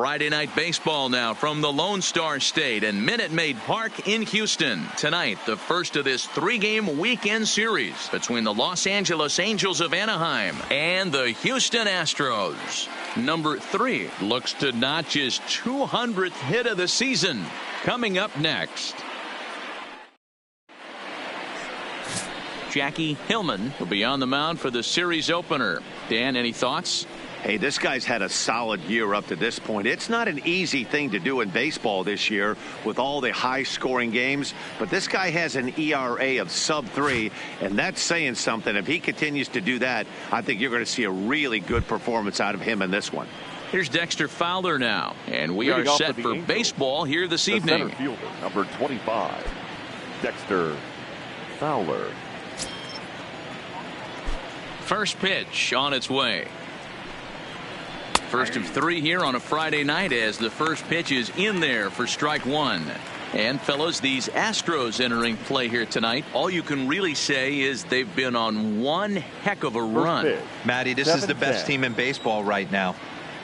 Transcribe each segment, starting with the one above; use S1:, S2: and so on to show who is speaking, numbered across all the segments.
S1: Friday night baseball now from the Lone Star State and Minute Maid Park in Houston. Tonight, the first of this 3-game weekend series between the Los Angeles Angels of Anaheim and the Houston Astros. Number 3 looks to notch his 200th hit of the season. Coming up next. Jackie Hillman will be on the mound for the series opener. Dan, any thoughts?
S2: Hey, this guy's had a solid year up to this point. It's not an easy thing to do in baseball this year with all the high-scoring games, but this guy has an ERA of sub-3, and that's saying something. If he continues to do that, I think you're going to see a really good performance out of him in this one.
S1: Here's Dexter Fowler now, and we are set for baseball here this evening.
S3: Center fielder, number 25, Dexter Fowler.
S1: First pitch on its way. First of 3 here on a Friday night as the first pitch is in there for strike 1. And fellas, these Astros entering play here tonight, all you can really say is they've been on one heck of a run.
S4: Matty, this is the best team in baseball right now.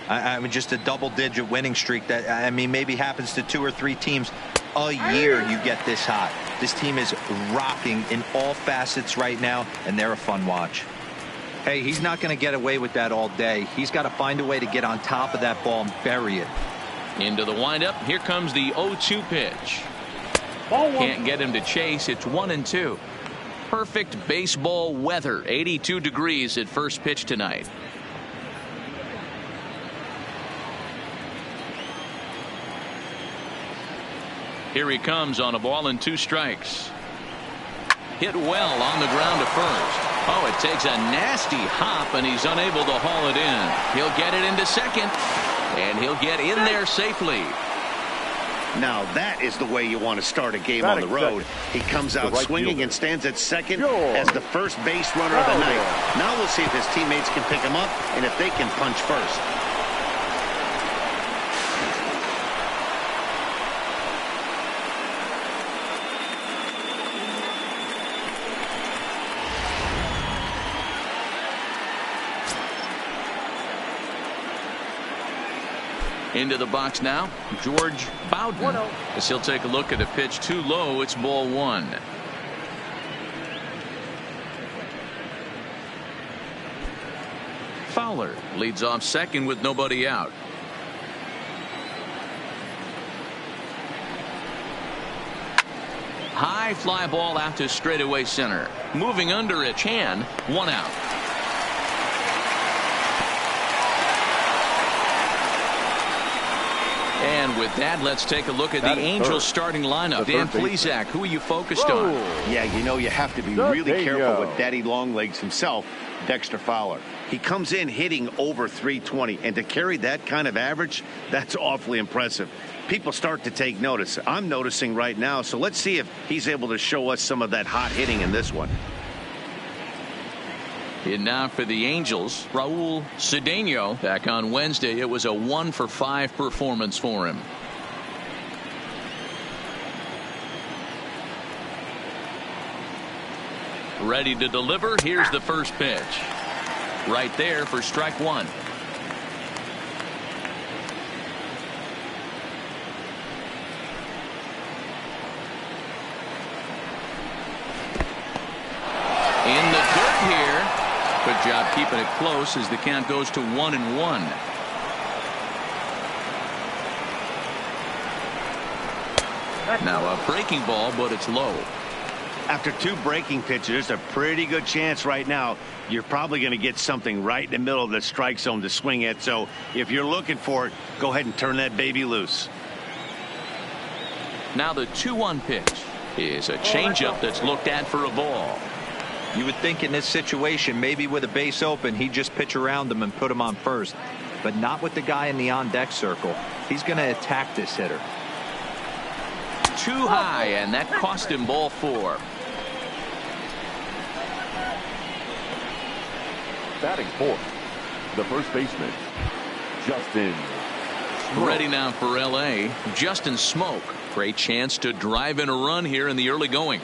S4: I mean, just a double-digit winning streak that, I mean, maybe happens to 2 or 3 teams a year. You get this hot. This team is rocking in all facets right now, and they're a fun watch. Hey, he's not going to get away with that all day. He's got to find a way to get on top of that ball and bury it.
S1: Into the windup. Here comes the 0-2 pitch. Can't get him to chase. It's 1-2. Perfect baseball weather. 82 degrees at first pitch tonight. Here he comes on a ball and 2 strikes. Hit well on the ground to first. Oh, it takes a nasty hop, and he's unable to haul it in. He'll get it into second, and he'll get in there safely.
S2: Now, that is the way you want to start a game on the road. He comes out swinging and stands at second as the first base runner of the night. Now we'll see if his teammates can pick him up and if they can punch first.
S1: Into the box now, George Bowden. As he'll take a look at a pitch too low, it's ball 1. Fowler leads off second with nobody out. High fly ball out to straightaway center. Moving under it, Chan, 1 out. And with that, let's take a look at the Angels starting lineup. Dan Plesac, who are you focused on?
S2: Yeah, you know, you have to be really careful with Daddy Longlegs himself, Dexter Fowler. He comes in hitting over 320, and to carry that kind of average, that's awfully impressive. People start to take notice. I'm noticing right now, so let's see if he's able to show us some of that hot hitting in this one.
S1: And now for the Angels, Raul Cedeno. Back on Wednesday, it was a 1-for-5 performance for him. Ready to deliver. Here's the first pitch. Right there for strike 1. In the dirt here. Good job keeping it close as the count goes to 1-1. Now a breaking ball, but it's low.
S2: After 2 breaking pitches, there's a pretty good chance right now you're probably going to get something right in the middle of the strike zone to swing at. So if you're looking for it, go ahead and turn that baby loose.
S1: Now the 2-1 pitch is a changeup that's looked at for a ball.
S4: You would think in this situation, maybe with a base open, he'd just pitch around him and put him on first. But not with the guy in the on-deck circle. He's going to attack this hitter.
S1: Too high, and that cost him ball 4.
S3: Batting fourth, the first baseman, Justin Smoak.
S1: Ready now for L.A., Justin Smoak. Great chance to drive in a run here in the early going.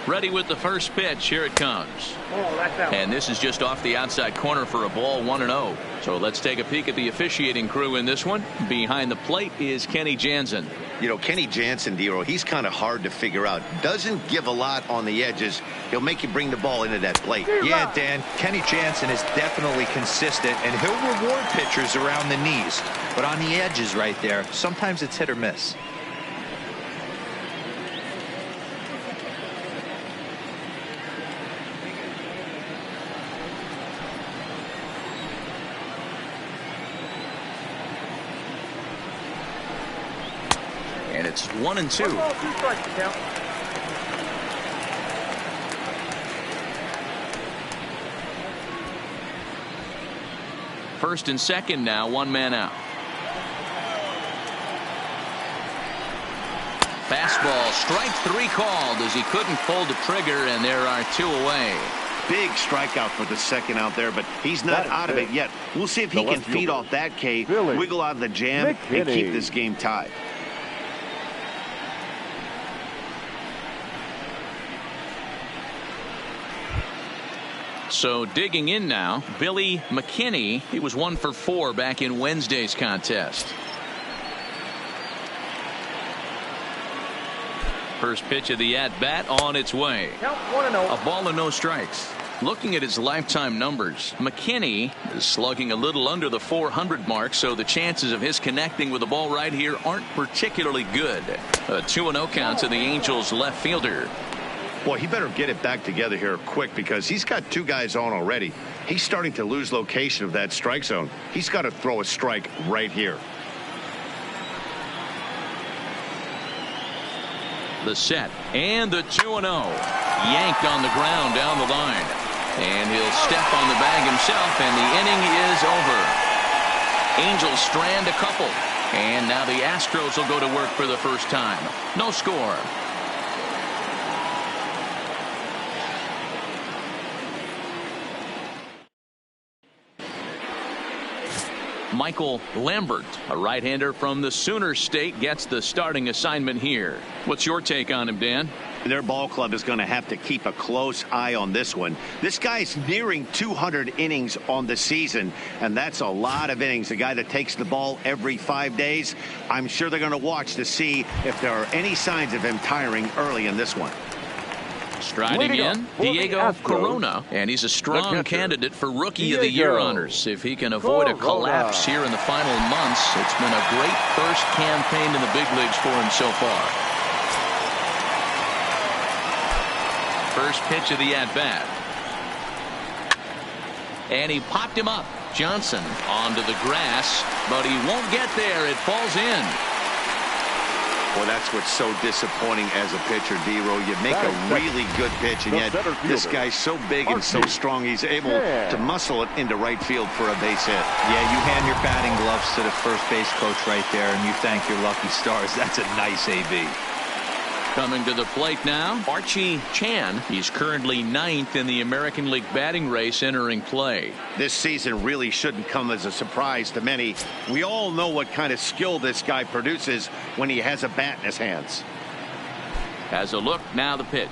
S1: Ready with the first pitch. Here it comes. And this is just off the outside corner for a ball, 1-0. So let's take a peek at the officiating crew in this one. Behind the plate is Kenny Jansen.
S2: You know, Kenny Jansen, Dero, he's kind of hard to figure out. Doesn't give a lot on the edges. He'll make you bring the ball into that plate.
S4: Yeah, Dan, Kenny Jansen is definitely consistent, and he'll reward pitchers around the knees. But on the edges right there, sometimes it's hit or miss.
S1: And it's 1-2. First and second now, one man out. Fastball, strike three called as he couldn't pull the trigger, and there are two away.
S2: Big strikeout for the second out there, but he's not out of it yet. We'll see if he can feed off that K, wiggle out of the jam, and keep this game tied.
S1: So digging in now, Billy McKinney. He was 1 for 4 back in Wednesday's contest. First pitch of the at-bat on its way. A ball and no strikes. Looking at his lifetime numbers, McKinney is slugging a little under the 400 mark, so the chances of his connecting with the ball right here aren't particularly good. A 2-0 count to the Angels left fielder.
S2: Boy, he better get it back together here quick because he's got two guys on already. He's starting to lose location of that strike zone. He's got to throw a strike right here.
S1: The set and the 2-0. Yanked on the ground down the line. And he'll step on the bag himself, and the inning is over. Angels strand a couple. And now the Astros will go to work for the first time. No score. Michael Lambert, a right-hander from the Sooner State, gets the starting assignment here. What's your take on him, Dan?
S2: Their ball club is going to have to keep a close eye on this one. This guy's nearing 200 innings on the season, and that's a lot of innings. A guy that takes the ball every 5 days. I'm sure they're going to watch to see if there are any signs of him tiring early in this one.
S1: Striding in, Diego Corona, and he's a strong candidate for Rookie of the Year honors. If he can avoid a collapse here in the final months, it's been a great first campaign in the big leagues for him so far. First pitch of the at-bat. And he popped him up. Johnson onto the grass, but he won't get there. It falls in.
S2: Well, that's what's so disappointing as a pitcher, D-Row. You make a really good pitch, and yet this guy's so big and so strong, he's able to muscle it into right field for a base hit.
S4: Yeah, you hand your batting gloves to the first base coach right there, and you thank your lucky stars. That's a nice AB.
S1: Coming to the plate now, Archie Chan. He's currently 9th in the American League batting race entering play.
S2: This season really shouldn't come as a surprise to many. We all know what kind of skill this guy produces when he has a bat in his hands.
S1: Has a look, now the pitch.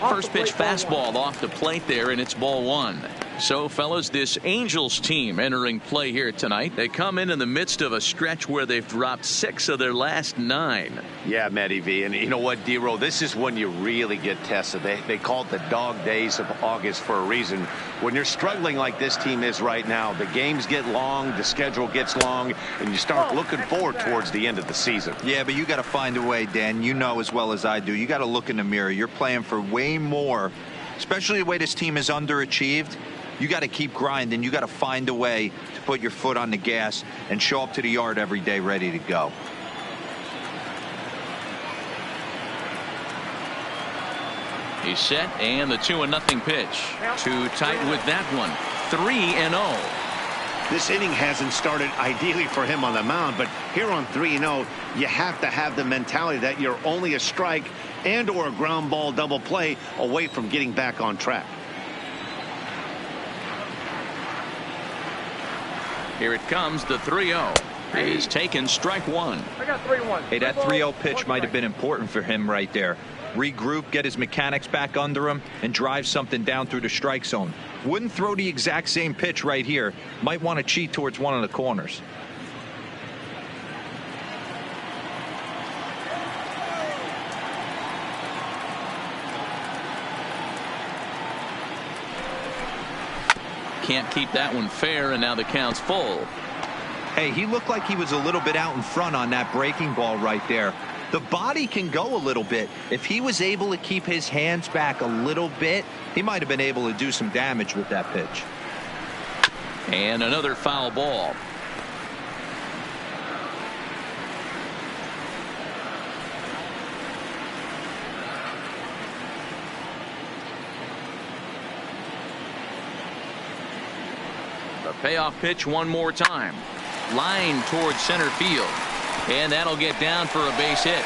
S1: First pitch fastball off the plate there, and it's ball one. So, fellas, this Angels team entering play here tonight. They come in the midst of a stretch where they've dropped 6 of their last 9.
S2: Yeah, Matty V. And you know what, D-Row? This is when you really get tested. They call it the dog days of August for a reason. When you're struggling like this team is right now, the games get long, the schedule gets long, and you start looking forward towards the end of the season.
S4: Yeah, but you got to find a way, Dan. You know as well as I do. You got to look in the mirror. You're playing for way more, especially the way this team is underachieved. You got to keep grinding. You got to find a way to put your foot on the gas and show up to the yard every day ready to go.
S1: He's set, and the 2-0 pitch. Too tight with that one. 3-0.
S2: This inning hasn't started ideally for him on the mound, but here on 3-0, you have to have the mentality that you're only a strike and or a ground ball double play away from getting back on track.
S1: Here it comes, the 3-0. He's taken strike one.
S5: I got 3-1.
S4: Hey, that 3-0 pitch might have been important for him right there. regroup, get his mechanics back under him, and drive something down through the strike zone. Wouldn't throw the exact same pitch right here. Might want to cheat towards one of the corners.
S1: Can't keep that one fair, and now the count's full.
S4: Hey, he looked like he was a little bit out in front on that breaking ball right there. The body can go a little bit. If he was able to keep his hands back a little bit, he might have been able to do some damage with that pitch.
S1: And another foul ball. The payoff pitch one more time. Line towards center field. And that'll get down for a base hit.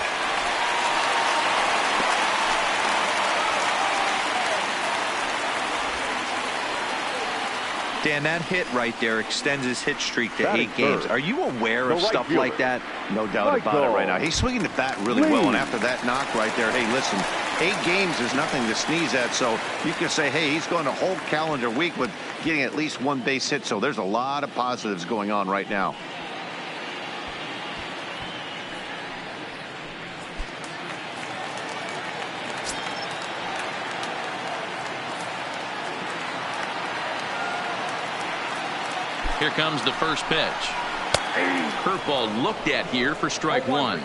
S4: Dan, that hit right there extends his hit streak to 8 games. Are you aware of stuff like that?
S2: No doubt about it right now. He's swinging the bat really well, and after that knock right there, hey, listen, 8 games is nothing to sneeze at, so you can say, hey, he's going a whole calendar week with getting at least 1 base hit, so there's a lot of positives going on right now.
S1: Here comes the first pitch. Curveball looked at here for strike one.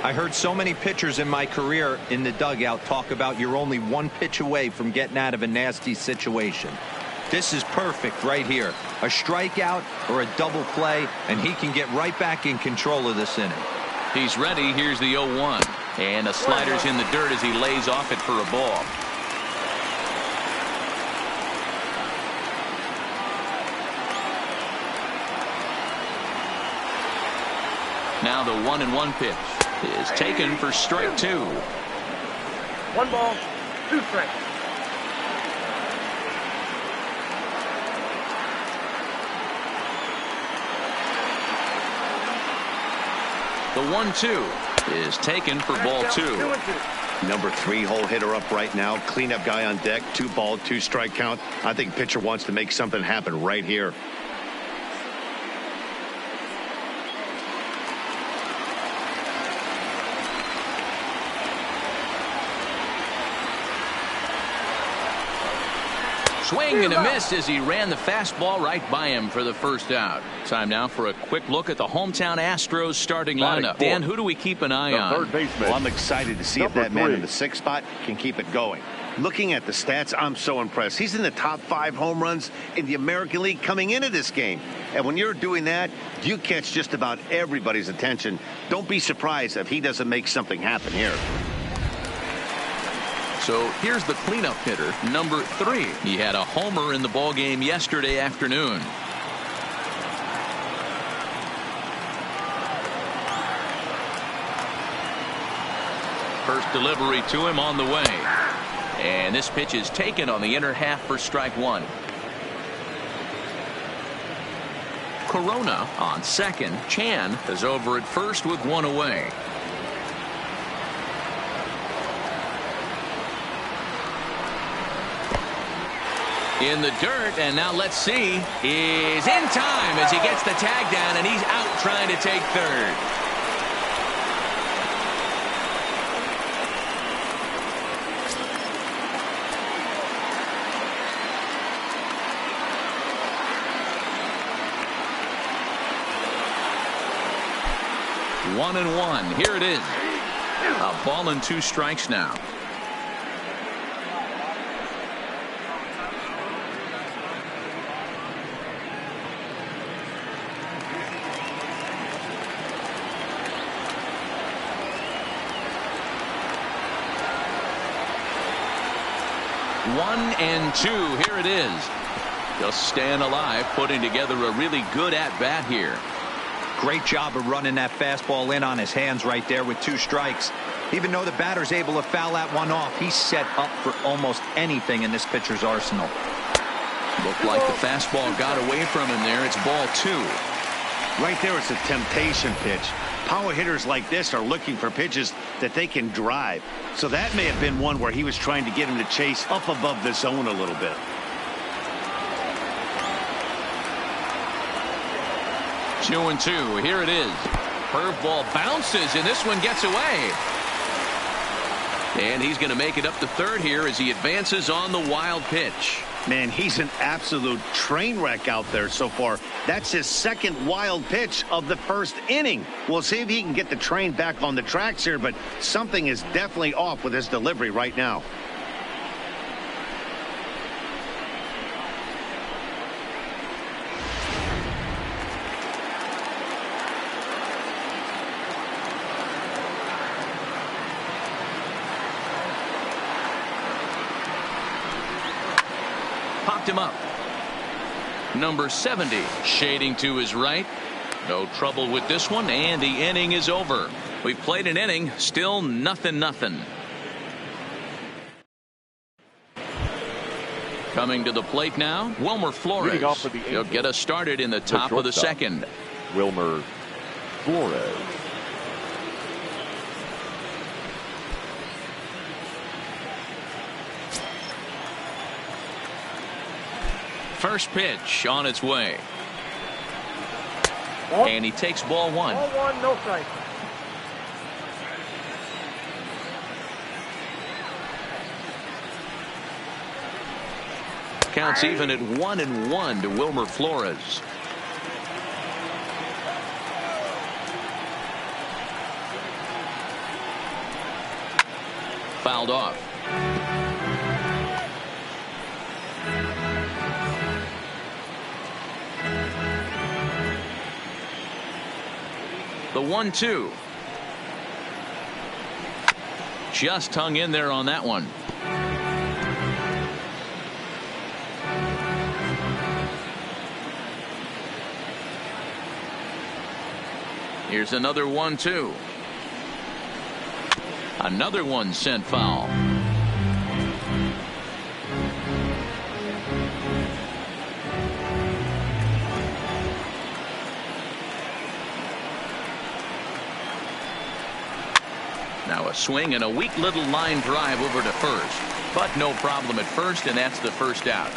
S4: I heard so many pitchers in my career in the dugout talk about you're only 1 pitch away from getting out of a nasty situation. This is perfect right here. A strikeout or a double play, and he can get right back in control of this inning.
S1: He's ready. Here's the 0-1. And a slider's in the dirt as he lays off it for a ball. Now the 1-1 pitch is taken for strike 2.
S5: 1 ball, 2 strikes.
S1: The 1-2 is taken for ball 2.
S2: Number 3 hole hitter up right now. Cleanup guy on deck. 2 ball, 2 strike count. I think pitcher wants to make something happen right here.
S1: Swing and a miss as he ran the fastball right by him for the first out. Time now for a quick look at the hometown Astros starting lineup. Dan, who do we keep an eye on?
S3: Third baseman.
S2: Well, I'm excited to see if that man in the 6th spot can keep it going. Looking at the stats, I'm so impressed. He's in the top 5 home runs in the American League coming into this game. And when you're doing that, you catch just about everybody's attention. Don't be surprised if he doesn't make something happen here.
S1: So here's the cleanup hitter, number 3. He had a homer in the ballgame yesterday afternoon. First delivery to him on the way. And this pitch is taken on the inner half for strike 1. Corona on second. Chan is over at first with 1 away. In the dirt, and now let's see, is in time as he gets the tag down, and he's out trying to take third. One and one. Here it is. A ball and 2 strikes now. One and 2. Here it is. Just staying alive, putting together a really good at-bat here.
S4: Great job of running that fastball in on his hands right there with 2 strikes. Even though the batter's able to foul that one off, he's set up for almost anything in this pitcher's arsenal.
S1: Looked like the fastball got away from him there. It's ball 2.
S2: Right there, it's a temptation pitch. Power hitters like this are looking for pitches that they can drive. So that may have been one where he was trying to get him to chase up above the zone a little bit.
S1: 2-2. Here it is. Curveball bounces, and this one gets away. And he's going to make it up to third here as he advances on the wild pitch.
S2: Man, he's an absolute train wreck out there so far. That's his second wild pitch of the first inning. We'll see if he can get the train back on the tracks here, but something is definitely off with his delivery right now.
S1: Popped him up. Number 70 shading to his right. No trouble with this one, and the inning is over. We've played an inning, still nothing. Coming to the plate now, Wilmer Flores. He'll get us started in the top of the second.
S3: Wilmer Flores.
S1: First pitch on its way. And he takes ball one.
S5: Ball one, no strike.
S1: Counts even at 1-1 to Wilmer Flores. Fouled off. The 1-2. Just hung in there on that one. Here's another 1-2. Another one sent foul. Now a swing and a weak little line drive over to first. But no problem at first, and that's the first out.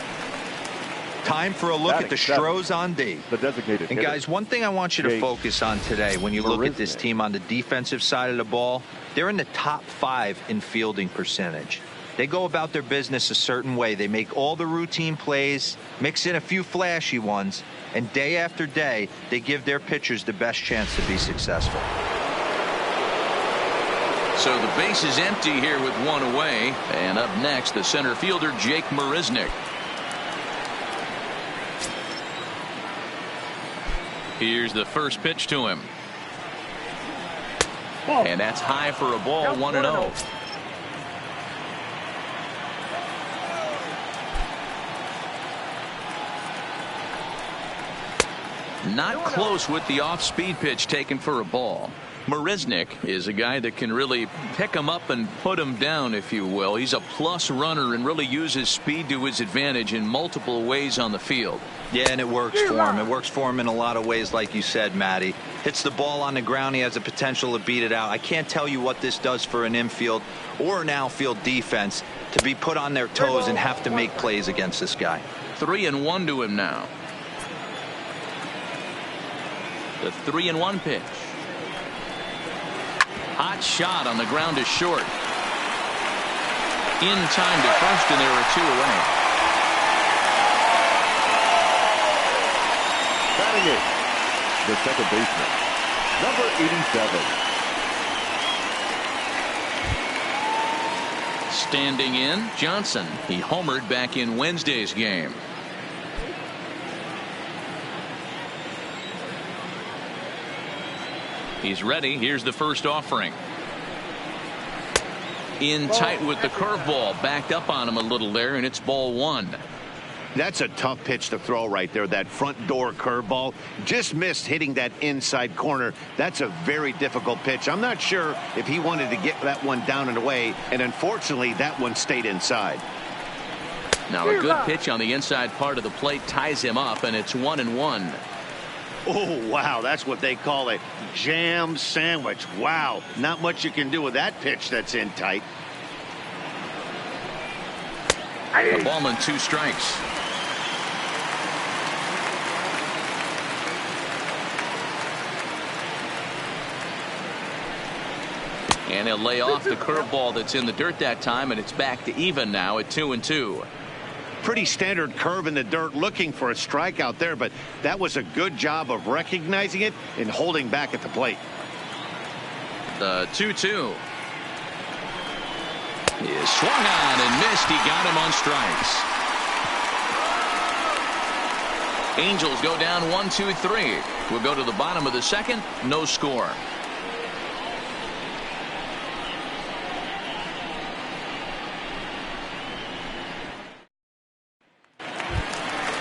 S4: Time for a look at the Astros on D.
S3: The designated
S4: and guys, one thing I want you to focus on today when you look at this team on the defensive side of the ball, they're in the top 5 in fielding percentage. They go about their business a certain way. They make all the routine plays, mix in a few flashy ones, and day after day, they give their pitchers the best chance to be successful.
S1: So the base is empty here with one away. And up next, the center fielder, Jake Marisnick. Here's the first pitch to him. And that's high for a ball, 1-0. Not close with the off-speed pitch taken for a ball. Marisnick is a guy that can really pick him up and put him down, if you will. He's a plus runner and really uses speed to his advantage in multiple ways on the field.
S4: Yeah, and it works for him. It works for him in a lot of ways, like you said, Matty. Hits the ball on the ground. He has the potential to beat it out. I can't tell you what this does for an infield or an outfield defense to be put on their toes and have to make plays against this guy.
S1: 3-1 to him now. The 3-1 pitch. Hot shot on the ground is short. In time to first, and there are 2 away.
S3: Batting it, the second baseman, number 87.
S1: Standing in, Johnson. He homered back in Wednesday's game. He's ready. Here's the first offering. In tight with the curveball. Backed up on him a little there, and it's ball 1.
S2: That's a tough pitch to throw right there. That front door curveball just missed hitting that inside corner. That's a very difficult pitch. I'm not sure if he wanted to get that one down and away, and unfortunately that one stayed inside.
S1: Now a good pitch on the inside part of the plate ties him up, and it's 1-1.
S2: Oh, wow, that's what they call a jam sandwich. Wow, not much you can do with that pitch that's in tight.
S1: A ball and 2 strikes. And he'll lay off the curveball that's in the dirt that time, and it's back to even now at 2-2.
S2: Pretty standard curve in the dirt, looking for a strikeout there, but that was a good job of recognizing it and holding back at the plate.
S1: The 2-2 is swung on and missed. He got him on strikes. Angels go down 1-2-3. We'll go to the bottom of the second. No score.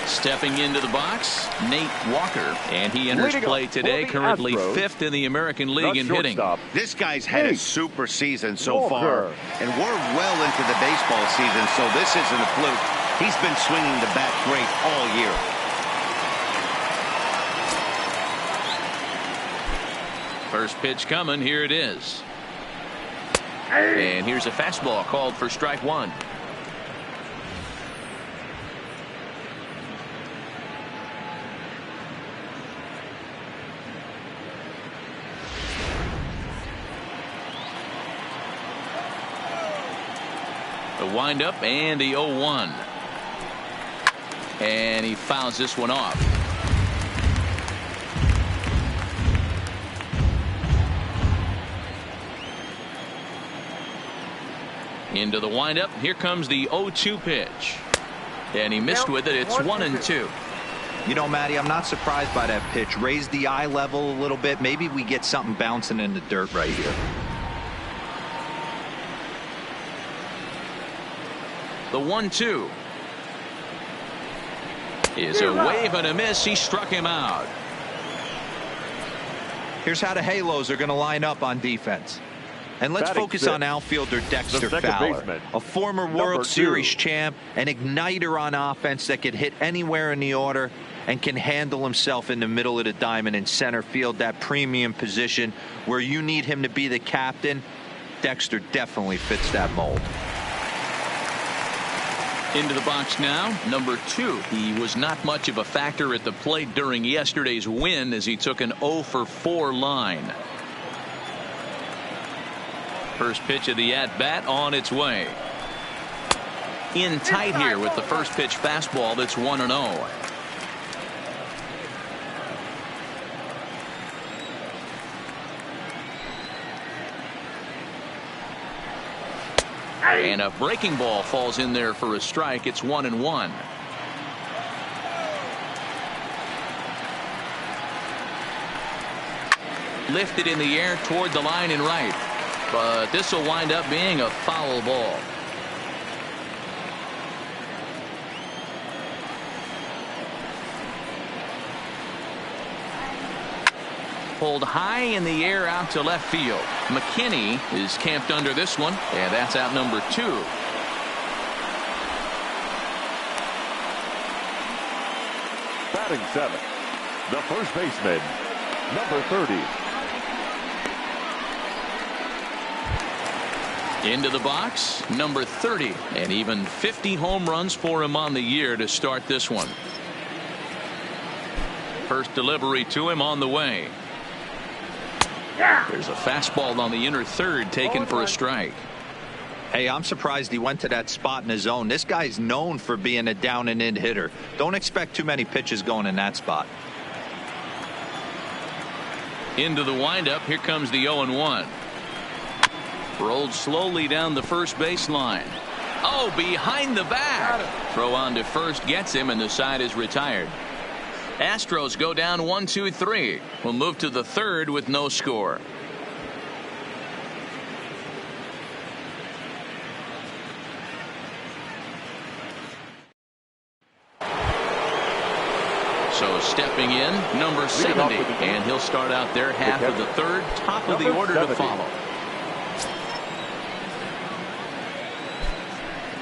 S1: Stepping into the box, Nate Walker, and he enters play today, currently 5th in the American League in hitting.
S2: This guy's had a super season so far, and we're well into the baseball season, so this isn't a fluke. He's been swinging the bat great all year.
S1: First pitch coming, here it is. And here's a fastball called for strike 1. The windup and the 0-1. And he fouls this one off. Into the windup. Here comes the 0-2 pitch. And he missed with it. It's 1-2.
S4: You know, Matty, I'm not surprised by that pitch. Raise the eye level a little bit. Maybe we get something bouncing in the dirt right here.
S1: The 1-2 is a wave and a miss. He struck him out.
S4: Here's how the Halos are going to line up on defense. And let's focus on outfielder Dexter Fowler, a former World Series champ, an igniter on offense that could hit anywhere in the order and can handle himself in the middle of the diamond in center field, that premium position where you need him to be the captain. Dexter definitely fits that mold.
S1: Into the box now, number 2. He was not much of a factor at the plate during yesterday's win as he took an 0-for-4 line. First pitch of the at-bat on its way. In tight here with the first pitch fastball that's 1-0. And a breaking ball falls in there for a strike. It's 1-1. Lifted in the air toward the line and right. But this will wind up being a foul ball. Pulled high in the air out to left field. McKinney is camped under this one, and that's out number 2.
S3: Batting 7th, the first baseman, number 30.
S1: Into the box, number 30, and even 50 home runs for him on the year to start this one. First delivery to him on the way. There's a fastball on the inner third taken for a strike.
S4: Hey, I'm surprised he went to that spot in his zone. This guy's known for being a down and in hitter. Don't expect too many pitches going in that spot.
S1: Into the windup. Here comes the 0-1. Rolled slowly down the first baseline. Oh, behind the back. Throw on to first gets him, and the side is retired. Astros go down 1-2-3. We'll move to the third with no score. So stepping in, number 70, and he'll start out there half of the third, top of the order to follow.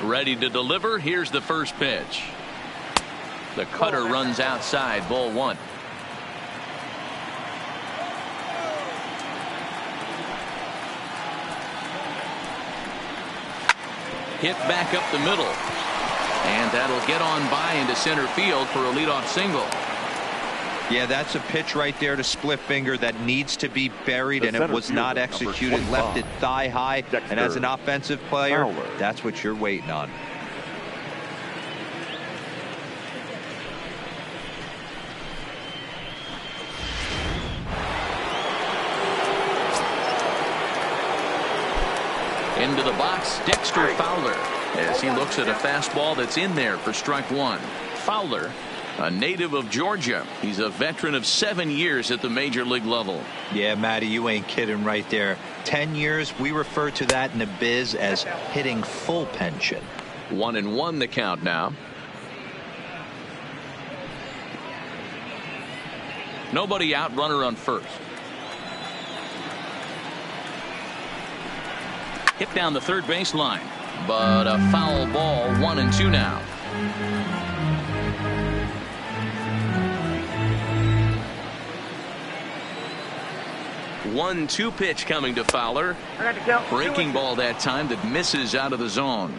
S1: Ready to deliver. Here's the first pitch. The cutter runs outside, ball 1. Hit back up the middle. And that'll get on by into center field for a leadoff single.
S4: Yeah, that's a pitch right there to split finger that needs to be buried, and it was not executed. Left it thigh high, and as an offensive player, that's what you're waiting on.
S1: Into the box, Dexter Fowler, as he looks at a fastball that's in there for strike one. Fowler, a native of Georgia. He's a veteran of 7 years at the major league level.
S4: Yeah, Matty, you ain't kidding right there. 10 years, we refer to that in the biz as hitting full pension.
S1: 1-1 the count now. Nobody out, runner on first. Hit down the third baseline, but a foul ball. 1-2 now. 1-2 pitch coming to Fowler. Breaking ball that time that misses out of the zone.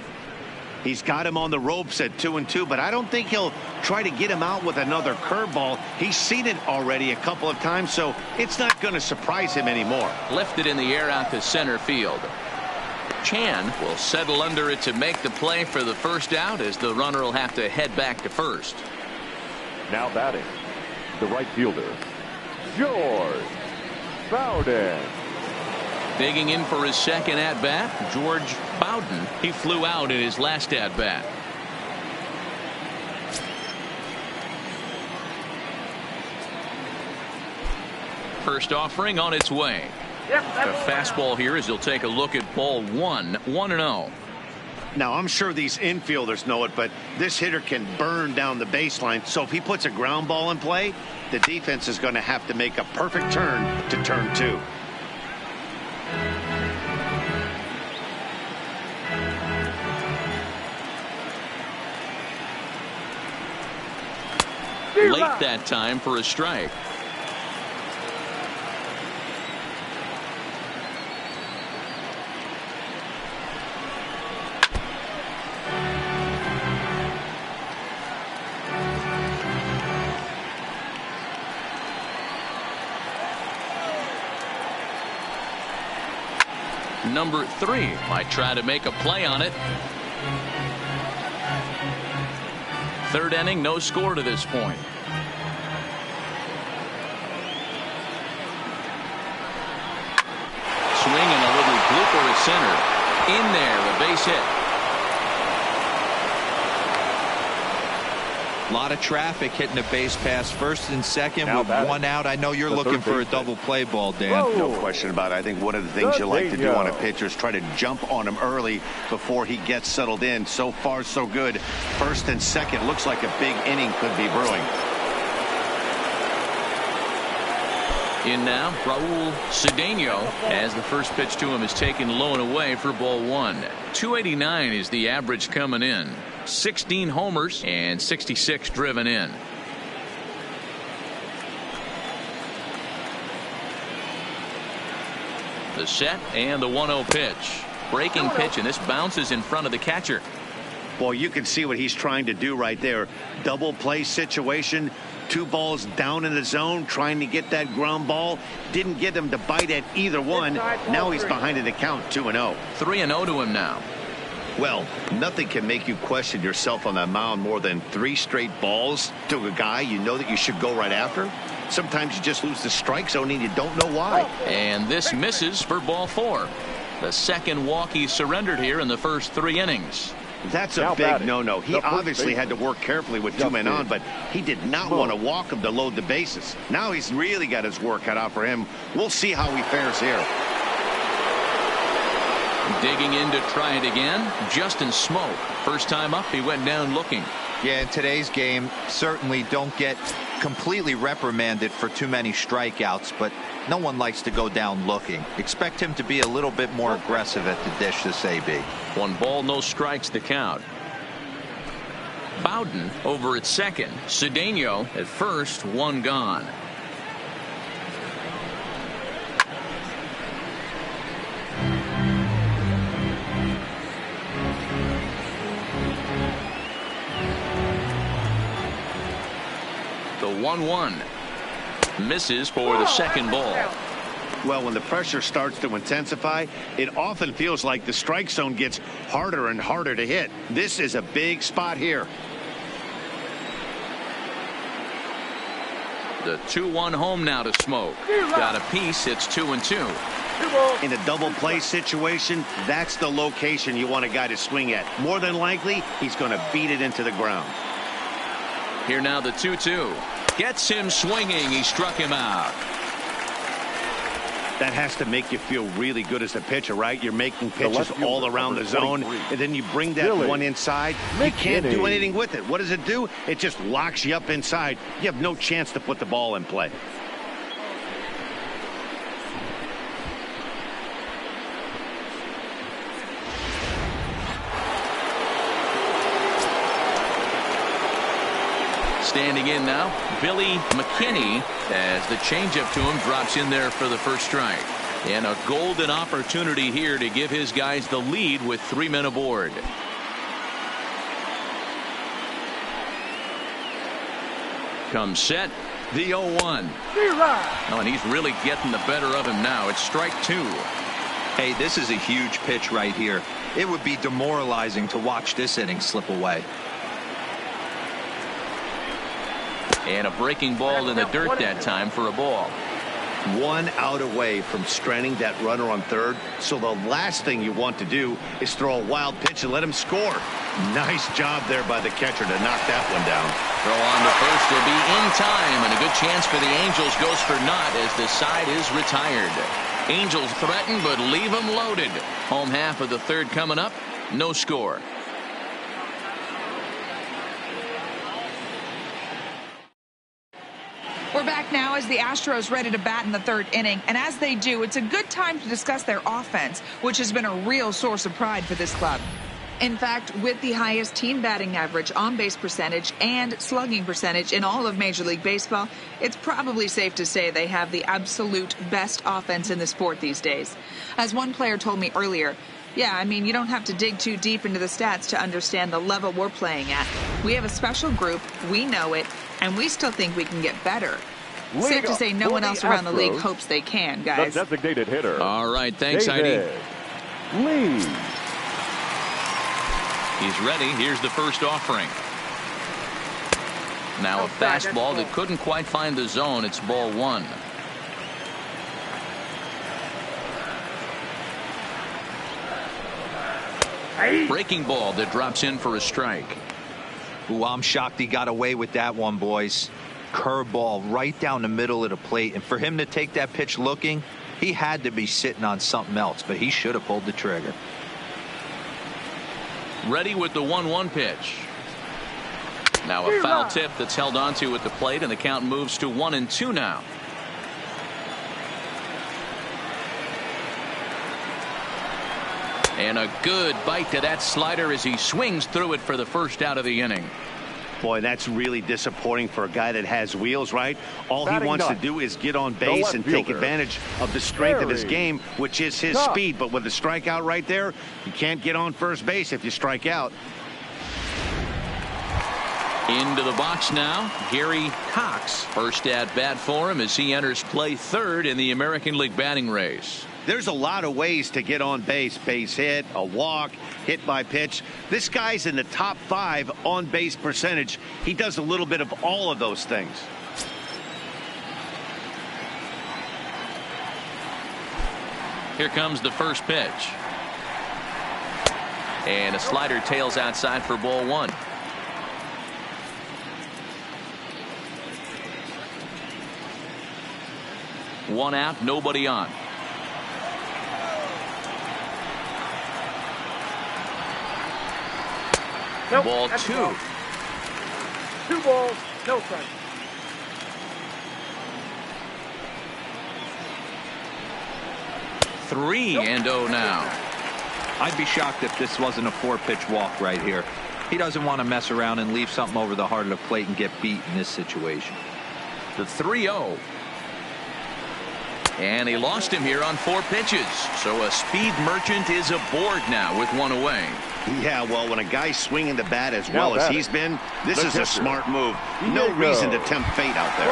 S2: He's got him on the ropes at 2-2, but I don't think he'll try to get him out with another curveball. He's seen it already a couple of times, so it's not going to surprise him anymore.
S1: Lifted in the air out to center field. Chan will settle under it to make the play for the first out, as the runner will have to head back to first.
S3: Now batting, the right fielder, George Bowden.
S1: Digging in for his second at-bat, George Bowden. He flew out in his last at-bat. First offering on its way. A fastball here as he'll take a look at ball one. 1-0.
S2: Now, I'm sure these infielders know it, but this hitter can burn down the baseline. So if he puts a ground ball in play, the defense is going to have to make a perfect turn to turn two.
S1: Late that time for a strike. Number 3 might try to make a play on it. Third inning, no score to this point. Swing and a little blooper at center. In there, a base hit.
S4: A lot of traffic hitting the base pass first and second
S3: Now
S4: with
S3: batting,
S4: one out. I know you're looking for a double play ball, Dan.
S2: No question about it. I think one of the things you like to do on a pitcher is try to jump on him early before he gets settled in. So far, so good. First and second, looks like a big inning could be brewing.
S1: In now, Raul Cedeno, as the first pitch to him is taken low and away for ball one. 289 is the average coming in. 16 homers and 66 driven in. The set and the 1-0 pitch. Breaking pitch, and this bounces in front of the catcher.
S2: Well, you can see what he's trying to do right there. Double play situation. 2 balls down in the zone, trying to get that ground ball. Didn't get him to bite at either one. Now he's behind in the count, 2-0.
S1: 3-0 to him now.
S2: Well, nothing can make you question yourself on that mound more than 3 straight balls to a guy you know that you should go right after. Sometimes you just lose the strike zone and you don't know why.
S1: And this misses for ball 4. The second walk he surrendered here in the first 3 innings.
S2: That's a big no-no. He obviously had to work carefully with 2 men on, but he did not want to walk him to load the bases. Now he's really got his work cut out for him. We'll see how he fares here.
S1: Digging in to try it again, Justin Smoke. First time up, he went down looking.
S4: Yeah, in today's game, certainly don't get completely reprimanded for too many strikeouts, but no one likes to go down looking. Expect him to be a little bit more aggressive at the dish this AB.
S1: 1 ball, no strikes the count. Bowden over at second. Cedeno at first, 1 gone. The 1-1. Misses for the second ball.
S2: Well, when the pressure starts to intensify, it often feels like the strike zone gets harder and harder to hit. This is a big spot here.
S1: The 2-1 home now to Smoke. Got a piece. It's 2-2.
S2: In a double play situation, that's the location you want a guy to swing at. More than likely, he's going to beat it into the ground.
S1: Here now the 2-2. Gets him swinging. He struck him out.
S2: That has to make you feel really good as a pitcher, right? You're making pitches all around the zone, and then you bring that one inside. You can't do anything with it. What does it do? It just locks you up inside. You have no chance to put the ball in play.
S1: Standing in now, Billy McKinney, as the changeup to him drops in there for the first strike. And a golden opportunity here to give his guys the lead with 3 men aboard. Comes set, the 0-1. Oh, and he's really getting the better of him now. It's strike 2.
S4: Hey, this is a huge pitch right here. It would be demoralizing to watch this inning slip away.
S1: And a breaking ball in the dirt that time for a ball.
S2: 1 out away from stranding that runner on third. So the last thing you want to do is throw a wild pitch and let him score. Nice job there by the catcher to knock that one down.
S1: Throw on to first will be in time, and a good chance for the Angels goes for naught as the side is retired. Angels threaten but leave them loaded. Home half of the third coming up. No score.
S6: We're back now as the Astros ready to bat in the third inning. And as they do, it's a good time to discuss their offense, which has been a real source of pride for this club. In fact, with the highest team batting average, on-base percentage, and slugging percentage in all of Major League Baseball, it's probably safe to say they have the absolute best offense in the sport these days. As one player told me earlier, yeah, I mean, you don't have to dig too deep into the stats to understand the level we're playing at. We have a special group, we know it, and we still think we can get better. Safe to say no one else around the league hopes they can, guys.
S3: The designated hitter.
S1: All right, thanks, Heidi.
S3: Lee.
S1: He's ready. Here's the first offering. Now a fastball that couldn't quite find the zone. It's ball 1. Breaking ball that drops in for a strike.
S4: Ooh, I'm shocked he got away with that one, boys. Curveball right down the middle of the plate, and for him to take that pitch looking, he had to be sitting on something else, but he should have pulled the trigger.
S1: Ready with the 1-1 pitch. Now a foul tip that's held onto at the plate, and the count moves to 1-2 now. And a good bite to that slider as he swings through it for the first out of the inning.
S2: Boy, that's really disappointing for a guy that has wheels, right? All he wants to do is get on base and take advantage of the strength of his game, which is his speed. But with a strikeout right there, you can't get on first base if you strike out.
S1: Into the box now, Gary Cox. First at bat for him as he enters play third in the American League batting race.
S2: There's a lot of ways to get on base. Base hit, a walk, hit by pitch. This guy's in the top 5 on base percentage. He does a little bit of all of those things.
S1: Here comes the first pitch. And a slider tails outside for ball 1. One out, nobody on.
S5: Nope,
S1: ball
S5: that's
S1: 2.
S5: 2 balls, no strikes.
S1: Three and 0 now.
S4: I'd be shocked if this wasn't a 4-pitch walk right here. He doesn't want to mess around and leave something over the heart of the plate and get beat in this situation.
S1: The 3-0. And he lost him here on 4 pitches. So a speed merchant is aboard now with 1 away.
S2: Yeah, well, when a guy's swinging the bat as well as he's been, this is a smart move. No reason to tempt fate out there.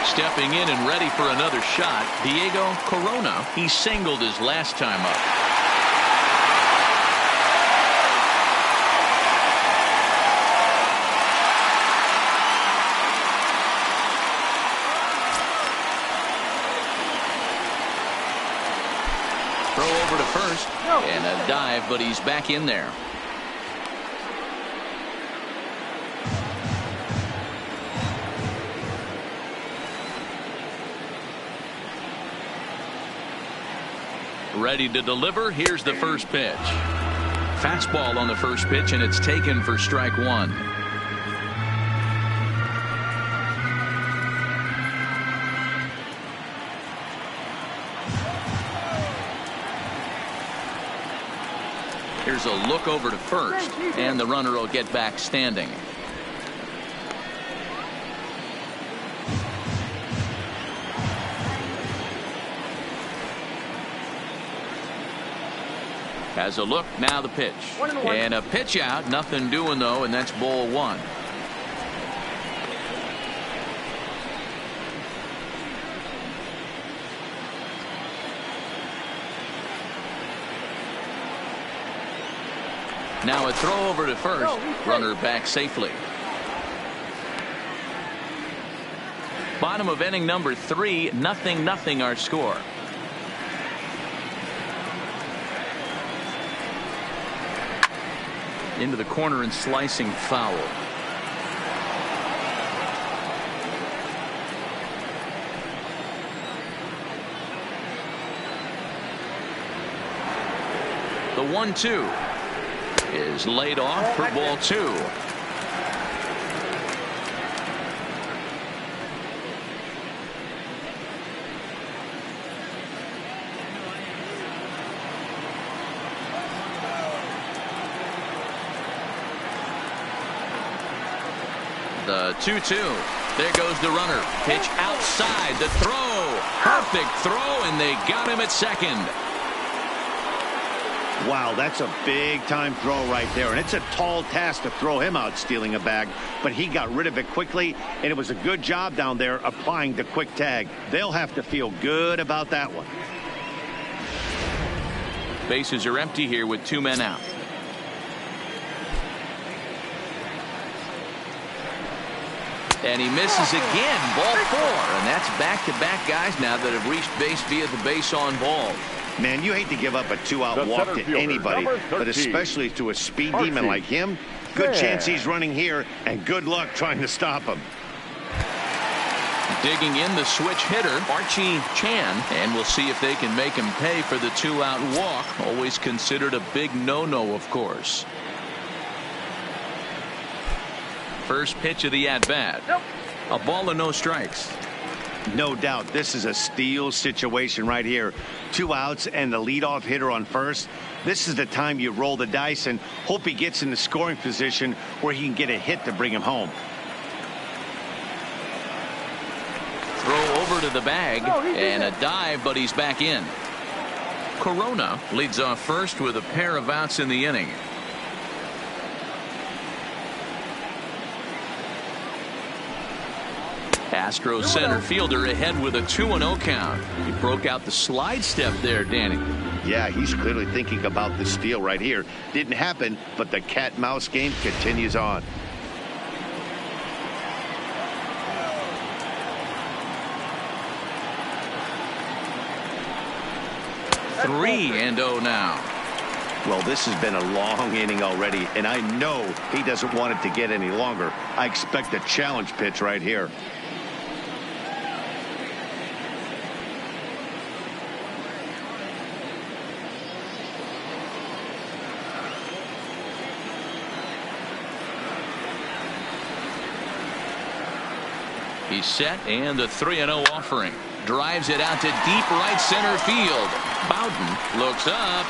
S1: Stepping in and ready for another shot, Diego Corona. He singled his last time up. Throw over to first, and a dive, but he's back in there. Ready to deliver. Here's the first pitch. Fastball on the first pitch, and it's taken for strike 1. Here's a look over to first, and the runner will get back standing. Has a look, now the pitch. And a pitch out, nothing doing though, and that's ball 1. Now a throw over to first. Runner back safely. Bottom of inning number 3, 0-0 our score. Into the corner and slicing foul. The 1-2 is laid off for ball 2. The 2-2. There goes the runner. Pitch outside. The throw. Perfect throw, and they got him at second.
S2: Wow, that's a big-time throw right there, and it's a tall task to throw him out stealing a bag, but he got rid of it quickly, and it was a good job down there applying the quick tag. They'll have to feel good about that one.
S1: Bases are empty here with 2 men out. And he misses again. Ball 4. And that's back-to-back guys now that have reached base via the base on ball.
S2: Man, you hate to give up a 2-out walk to anybody, but especially to a speed demon like him. Good chance he's running here, and good luck trying to stop him.
S1: Digging in the switch hitter, Archie Chan, and we'll see if they can make him pay for the 2-out walk. Always considered a big no-no, of course. First pitch of the at-bat. A ball and no strikes.
S2: No doubt this is a steal situation right here. 2 outs and the leadoff hitter on first. This is the time you roll the dice and hope he gets in the scoring position where he can get a hit to bring him home.
S1: Throw over to the bag and a dive, but he's back in. Corona leads off first with a pair of outs in the inning. Astros center fielder ahead with a 2-0 count. He broke out the slide step there, Danny.
S2: Yeah, he's clearly thinking about the steal right here. Didn't happen, but the cat-mouse game continues on.
S1: Three and 0 now.
S2: Well, this has been a long inning already, and I know he doesn't want it to get any longer. I expect a challenge pitch right here.
S1: He's set, and the 3-0 offering. Drives it out to deep right center field. Bowden looks up.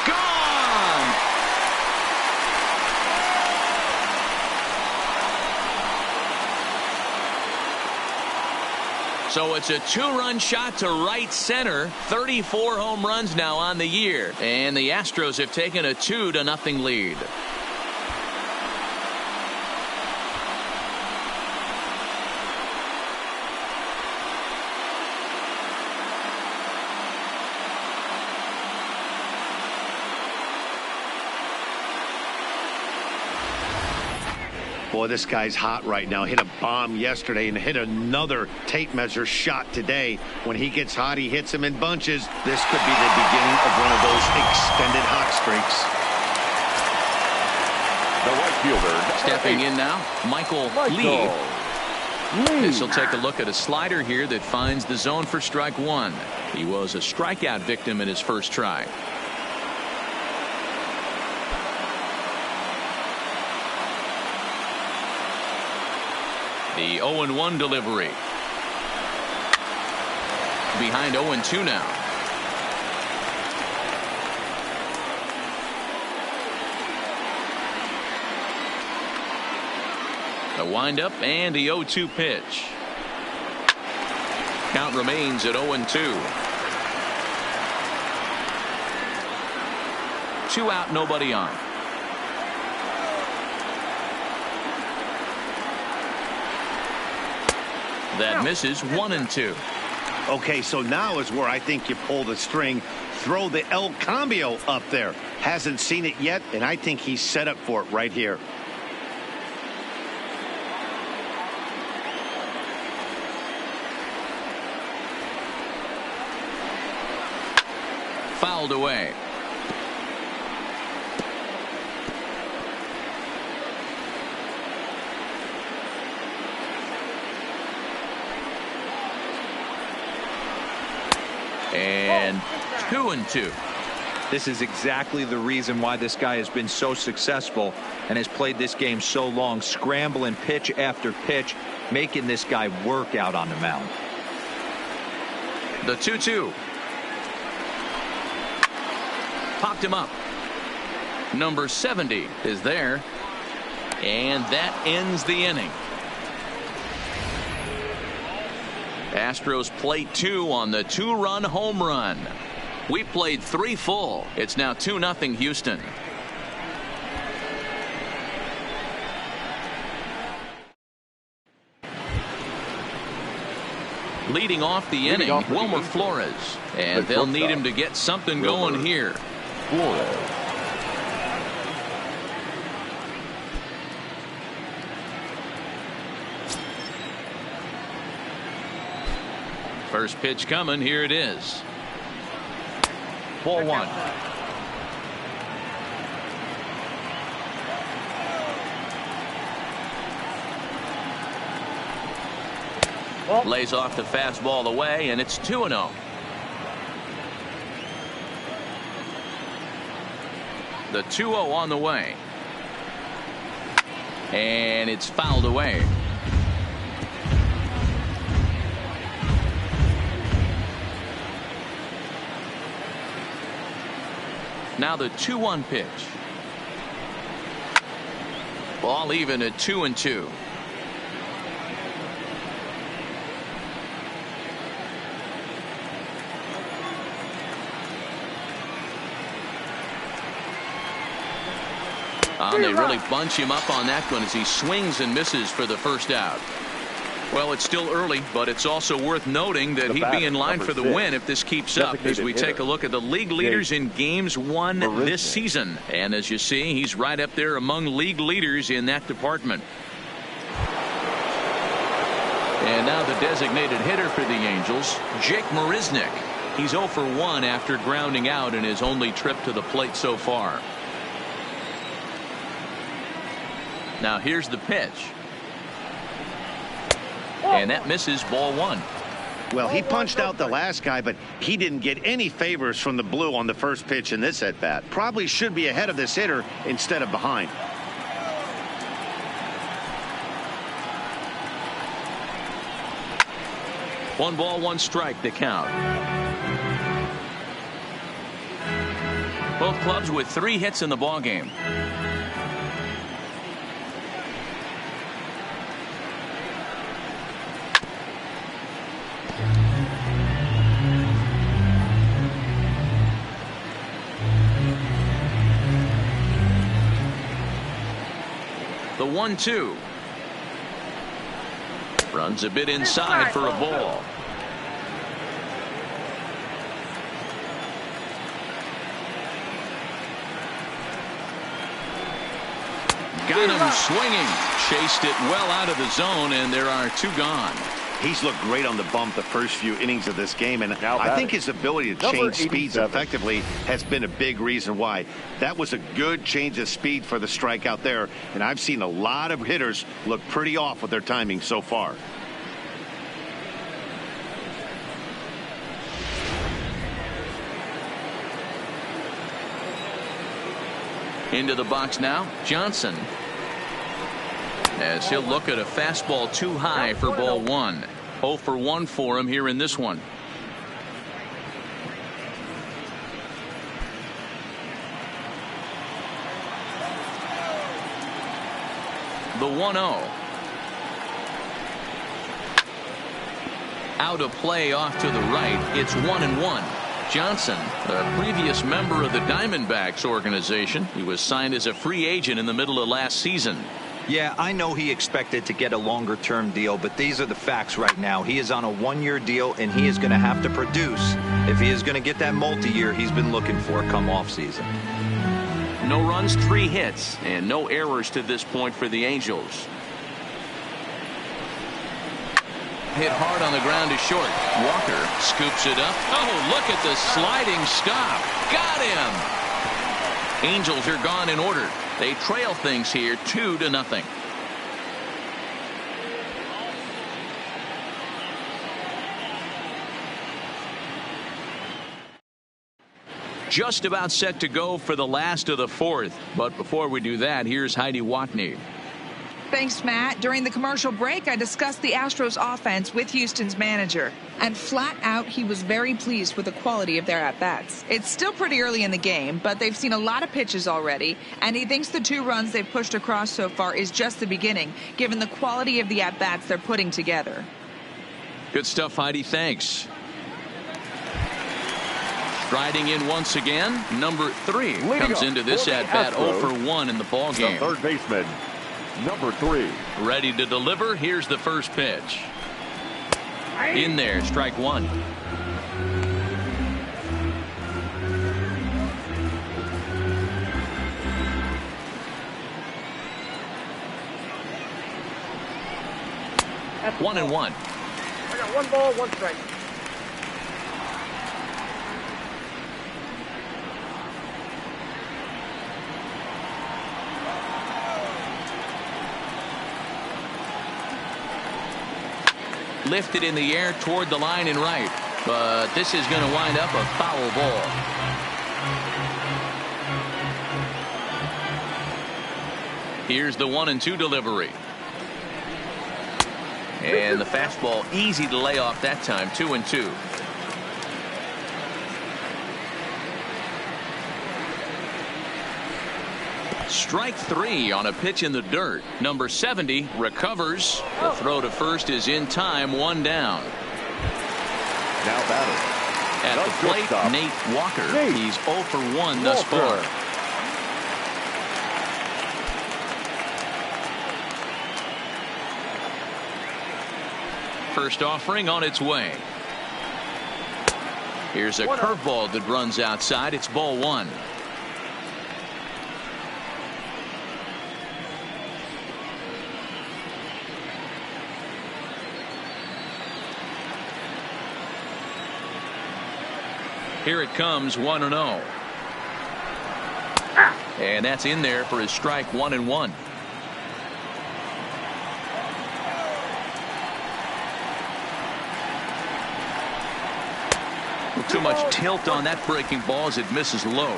S1: Gone! So it's a 2-run shot to right center. 34 home runs now on the year. And the Astros have taken a 2-0 lead.
S2: Boy, this guy's hot right now. Hit a bomb yesterday and hit another tape measure shot today. When he gets hot, he hits them in bunches. This could be the beginning of one of those extended hot streaks.
S3: The right fielder.
S1: Stepping in now, Michael Lee. This will take a look at a slider here that finds the zone for strike one. He was a strikeout victim in his first try. The 0-1 delivery. Behind 0-2 now. The windup and the 0-2 pitch. Count remains at 0-2. 2 out, nobody on. That misses. 1-2.
S2: Okay, so now is where I think you pull the string. Throw the El Cambio up there. Hasn't seen it yet, and I think he's set up for it right here.
S1: Fouled away. And 2-2.
S4: This is exactly the reason why this guy has been so successful and has played this game so long, scrambling pitch after pitch, making this guy work out on the mound.
S1: The 2-2. Popped him up. Number 70 is there. And that ends the inning. Astros plate 2 on the 2-run home run. We played 3 full. It's now 2-0 Houston. Leading off the inning, Wilmer Flores. And they'll need him to get something going here.
S3: Flores.
S1: First pitch coming. Here it is. Ball 1. Lays off the fastball away, and it's 2-0. The 2-0 on the way. And it's fouled away. Now the 2-1 pitch. Ball even at 2-2. They really bunch him up on that one as he swings and misses for the first out. Well, it's still early, but it's also worth noting that he'd be in line for the win if this keeps up as we take a look at the league leaders in games won this season. And as you see, he's right up there among league leaders in that department. And now the designated hitter for the Angels, Jake Marisnick. He's 0 for 1 after grounding out in his only trip to the plate so far. Now here's the pitch. And that misses. Ball 1.
S2: Well, he punched out the last guy, but he didn't get any favors from the blue on the first pitch in this at bat. Probably should be ahead of this hitter instead of behind.
S1: One ball, one strike to count. Both clubs with 3 hits in the ball game. 1-2. Runs a bit inside for a ball. Got him swinging. Chased it well out of the zone, and there are 2 gone.
S2: He's looked great on the bump the first few innings of this game, and I think his ability to change speeds effectively has been a big reason why. That was a good change of speed for the strikeout there, and I've seen a lot of hitters look pretty off with their timing so far.
S1: Into the box now, Johnson. As he'll look at a fastball too high for ball 1. 0 for 1 for him here in this one. The 1-0. Out of play off to the right. It's 1-1. Johnson, a previous member of the Diamondbacks organization. He was signed as a free agent in the middle of last season.
S4: Yeah, I know he expected to get a longer-term deal, but these are the facts right now. He is on a 1-year deal, and he is going to have to produce if he is going to get that multi-year he's been looking for come off-season.
S1: No runs, 3 hits, and no errors to this point for the Angels. Hit hard on the ground to short. Walker scoops it up. Oh, look at the sliding stop. Got him. Angels are gone in order. They trail things here 2-0. Just about set to go for the last of the 4th. But before we do that, here's Heidi Watney.
S6: Thanks, Matt. During the commercial break, I discussed the Astros offense with Houston's manager. And flat out, he was very pleased with the quality of their at-bats. It's still pretty early in the game, but they've seen a lot of pitches already. And he thinks the 2 runs they've pushed across so far is just the beginning, given the quality of the at-bats they're putting together.
S1: Good stuff, Heidi. Thanks. Striding in once again, number 3 comes into this at-bat 0 for 1 in the ballgame.
S3: The third baseman, number 3.
S1: Ready to deliver. Here's the first pitch. In there, strike 1.
S5: That's
S1: 1-1.
S5: I got 1 ball, 1 strike.
S1: Lifted in the air toward the line and right, but this is going to wind up a foul ball. Here's the 1-2 delivery, and the fastball easy to lay off that time. 2-2. Strike 3 on a pitch in the dirt. Number 70 recovers. The throw to first is in time. 1 down.
S3: Now batting.
S1: At the plate, Nate Walker. He's 0 for 1 thus far. First offering on its way. Here's a curveball that runs outside. It's ball 1. Here it comes, 1-0. And that's in there for his strike. 1-1. Too much tilt on that breaking ball as it misses low.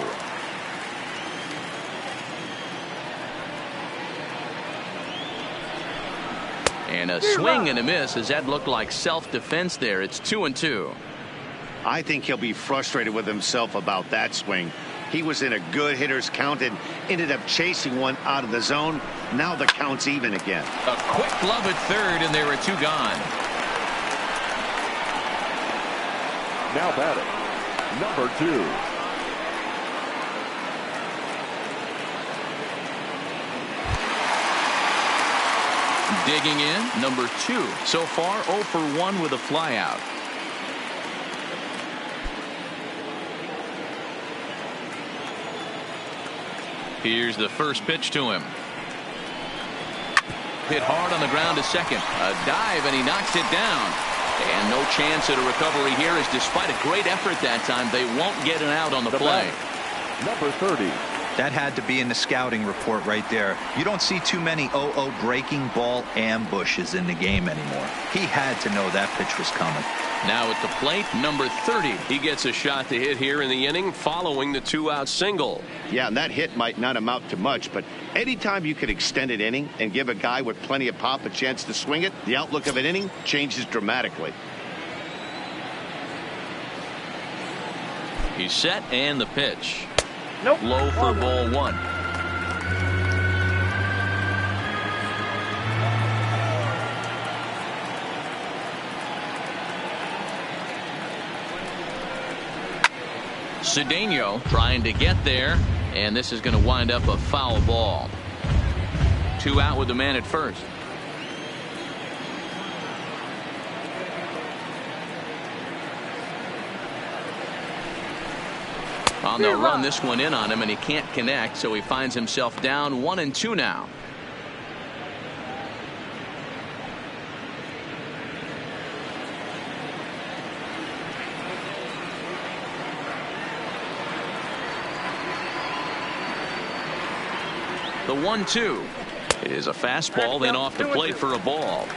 S1: And a swing and a miss as that looked like self-defense there. It's 2-2.
S2: I think he'll be frustrated with himself about that swing. He was in a good hitter's count and ended up chasing one out of the zone. Now the count's even again.
S1: A quick glove at third, and there are 2 gone.
S3: Now batting, number 2.
S1: Digging in, number 2. So far, 0 for 1 with a flyout. Here's the first pitch to him. Hit hard on the ground to second. A dive, and he knocks it down. And no chance at a recovery here, as despite a great effort that time, they won't get an out on the play.
S3: Number 30.
S4: That had to be in the scouting report right there. You don't see too many 0-0 breaking ball ambushes in the game anymore. He had to know that pitch was coming.
S1: Now at the plate, number 30.
S7: He gets a shot to hit here in the inning following the 2-out single.
S2: Yeah, and that hit might not amount to much, but anytime you can extend an inning and give a guy with plenty of pop a chance to swing it, the outlook of an inning changes dramatically.
S1: He's set, and the pitch.
S5: Nope.
S1: Low for ball 1. Cedeno trying to get there, and this is going to wind up a foul ball. 2 out with the man at first. Well, they'll run this one in on him, and he can't connect, so he finds himself down 1-2 now. The 1-2 is a fastball, then off the plate for a ball.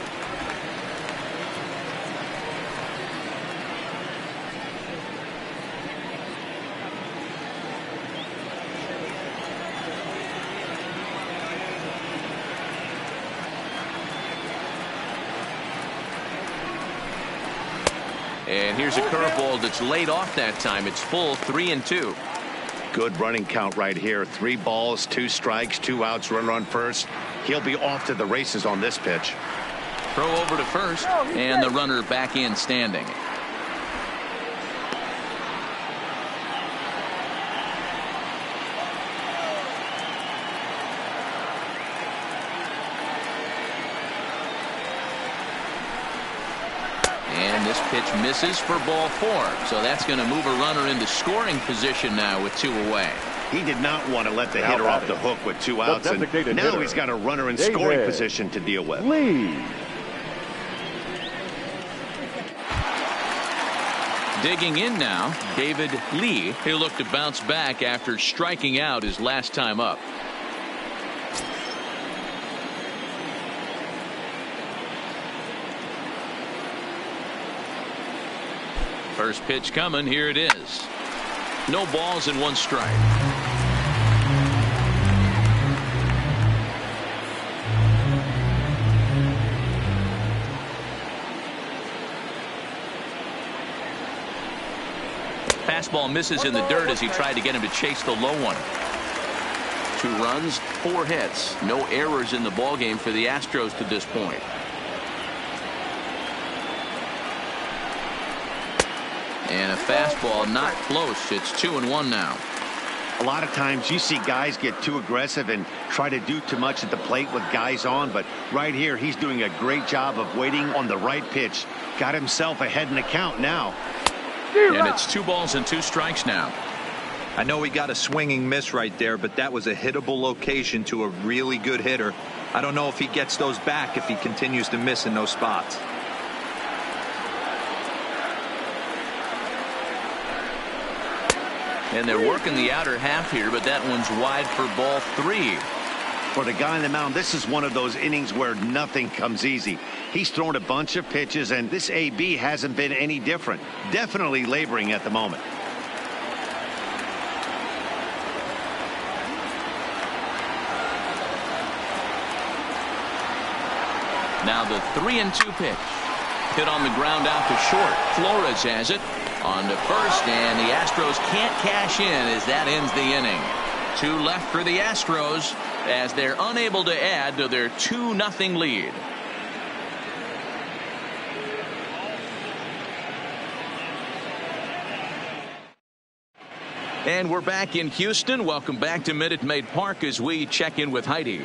S1: And here's a curveball that's laid off that time. It's full, 3-2.
S2: Good running count right here. 3 balls, 2 strikes, 2 outs, runner on first. He'll be off to the races on this pitch.
S1: Throw over to first, and the runner back in standing. And this pitch misses for ball 4. So that's going to move a runner into scoring position now with 2 away.
S2: He did not want to let the hitter off the hook with 2 outs, and now he's got a runner in scoring position to deal with. Digging in now, David Lee. He'll look to bounce back after striking out his last time up. First pitch coming. Here it is. No balls and 1 strike. Fastball misses in the dirt as he tried to get him to chase the low one. 2 runs, 4 hits. No errors in the ballgame for the Astros to this point. And a fastball not close. It's 2-1 now. A lot of times you see guys get too aggressive and try to do too much at the plate with guys on, but right here he's doing a great job of waiting on the right pitch. Got himself ahead in the count now.
S1: And it's 2 balls and 2 strikes now.
S4: I know he got a swinging miss right there, but that was a hittable location to a really good hitter. I don't know if he gets those back if he continues to miss in those spots.
S1: And they're working the outer half here, but that one's wide for ball 3.
S2: For the guy on the mound, this is one of those innings where nothing comes easy. He's thrown a bunch of pitches, and this AB hasn't been any different. Definitely laboring at the moment.
S1: Now the 3-2 pitch. Hit on the ground out to short. Flores has it. On to first, and the Astros can't cash in as that ends the inning. 2 left for the Astros as they're unable to add to their 2-0 lead. And we're back in Houston. Welcome back to Minute Maid Park as we check in with Heidi.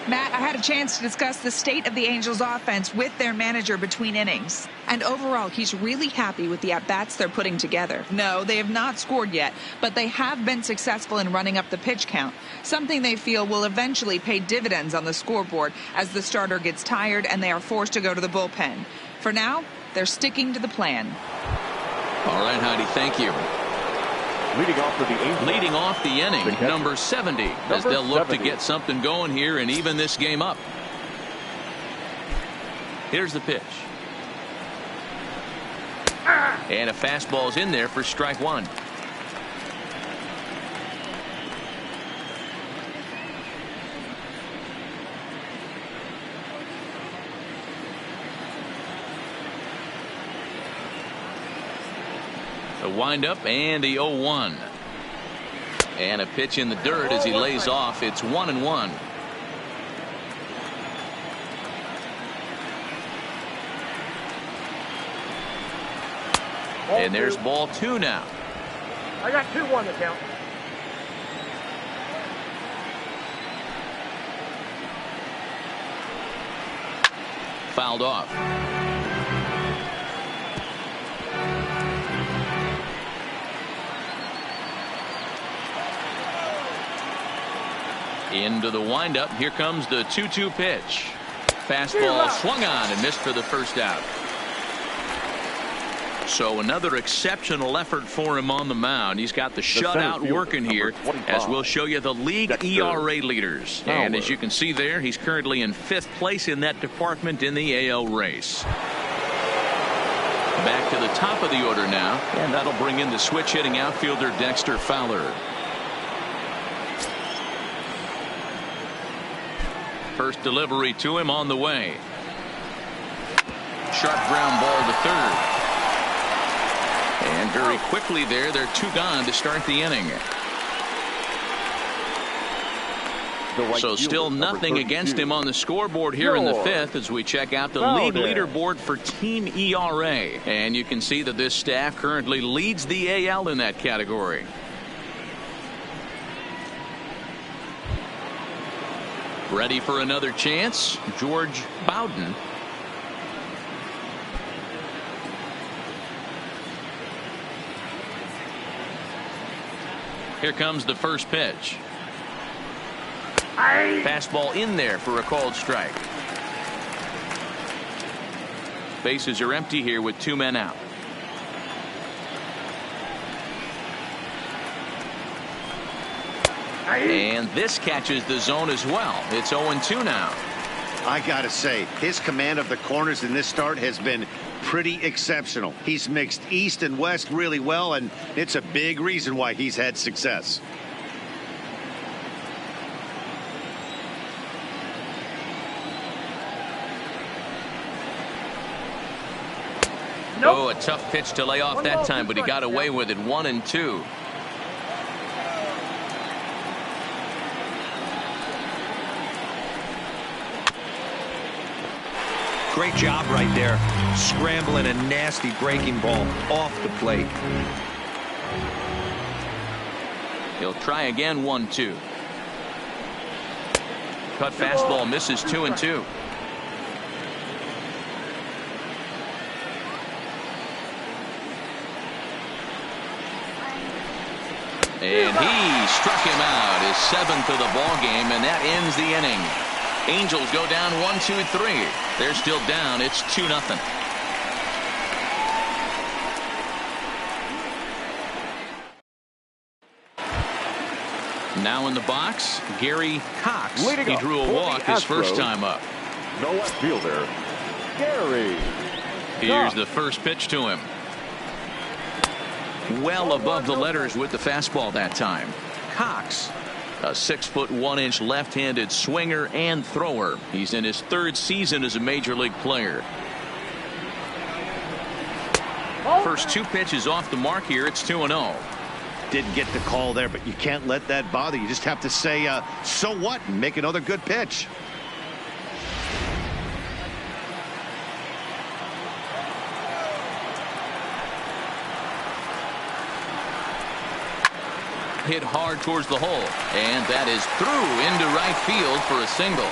S6: Matt, I had a chance to discuss the state of the Angels offense with their manager between innings. And overall, he's really happy with the at-bats they're putting together. No, they have not scored yet, but they have been successful in running up the pitch count, something they feel will eventually pay dividends on the scoreboard as the starter gets tired and they are forced to go to the bullpen. For now, they're sticking to the plan.
S1: All right, Heidi, thank you.
S3: Leading off the
S1: inning, number 70, as they'll look to get something going here and even this game up. Here's the pitch. And a fastball's in there for strike one. The windup and the 0-1. And a pitch in the dirt as he lays off. It's 1-1. And there's ball 2 now.
S5: I got 2-1 to count.
S1: Fouled off. Into the windup. Here comes the 2-2 pitch. Fastball swung on and missed for the first out. So another exceptional effort for him on the mound. He's got the shutout working here, as we'll show you the league ERA leaders. And as you can see there, he's currently in 5th place in that department in the AL race. Back to the top of the order now, and that'll bring in the switch hitting outfielder Dexter Fowler. First delivery to him on the way. Sharp ground ball to third. And very quickly there, they're 2 gone to start the inning. So still nothing against him on the scoreboard here in the 5th as we check out the league leaderboard for team ERA. And you can see that this staff currently leads the AL in that category. Ready for another chance, George Bowden. Here comes the first pitch. Fastball in there for a called strike. Bases are empty here with 2 men out. And this catches the zone as well. It's 0-2 now.
S2: I gotta say, his command of the corners in this start has been pretty exceptional. He's mixed east and west really well, and it's a big reason why he's had success.
S1: Oh, a tough pitch to lay off that time, but he got away with it. 1-2.
S4: Great job right there, scrambling a nasty breaking ball off the plate.
S1: He'll try again. 1-2. Cut fastball misses. 2-2. And he struck him out, his 7th of the ball game, and that ends the inning. Angels go down 1-2-3. They're still down. It's 2-0. Now in the box, Gary Cox. He drew a walk his first time up.
S3: No left fielder, Gary.
S1: Here's the first pitch to him. Well above the letters with the fastball that time. Cox, a 6'1" left-handed swinger and thrower. He's in his 3rd season as a major league player. First 2 pitches off the mark here. It's 2-0.
S2: Didn't get the call there, but you can't let that bother you. Just have to say, so what, and make another good pitch.
S1: Hit hard towards the hole, and that is through into right field for a single.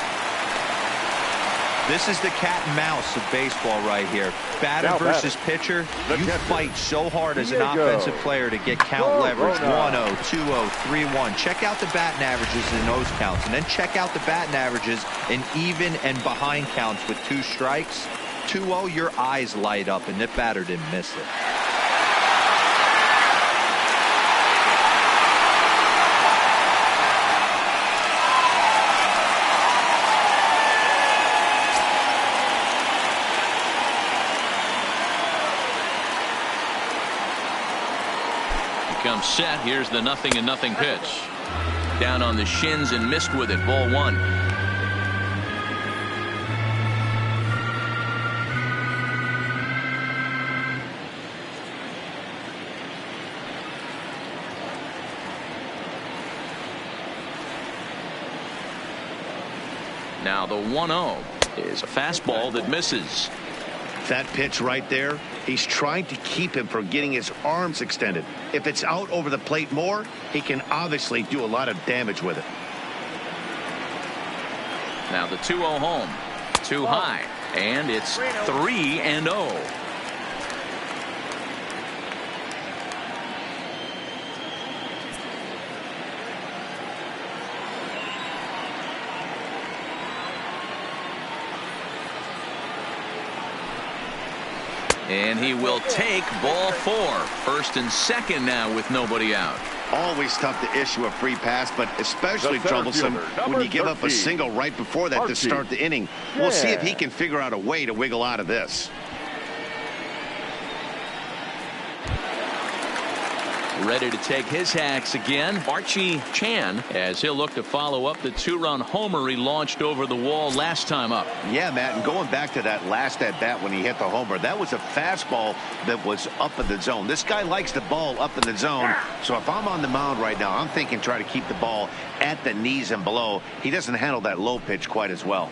S4: This is the cat and mouse of baseball right here. Batter versus pitcher. You fight so hard as an offensive player to get count leverage. 1-0, 2-0, 3-1. Check out the batting averages in those counts, and then check out the batting averages in even and behind counts with 2 strikes. 2-0, your eyes light up, and that batter didn't miss it.
S1: Comes set. Here's the 0-0 pitch. Down on the shins and missed with it. Ball 1. Now the 1-0 is a fastball that misses.
S2: That pitch right there, he's trying to keep him from getting his arms extended. If it's out over the plate more, he can obviously do a lot of damage with it.
S1: Now the 2-0 home. Too high. And it's 3-0. And he will take ball 4. First and second now with nobody out.
S2: Always tough to issue a free pass, but especially troublesome when you give up a single right before that to start the inning. We'll see if he can figure out a way to wiggle out of this.
S1: Ready to take his hacks again, Archie Chan, as he'll look to follow up the 2-run homer he launched over the wall last time up.
S2: Yeah, Matt, and going back to that last at bat when he hit the homer, that was a fastball that was up in the zone. This guy likes the ball up in the zone, so if I'm on the mound right now, I'm thinking try to keep the ball at the knees and below. He doesn't handle that low pitch quite as well.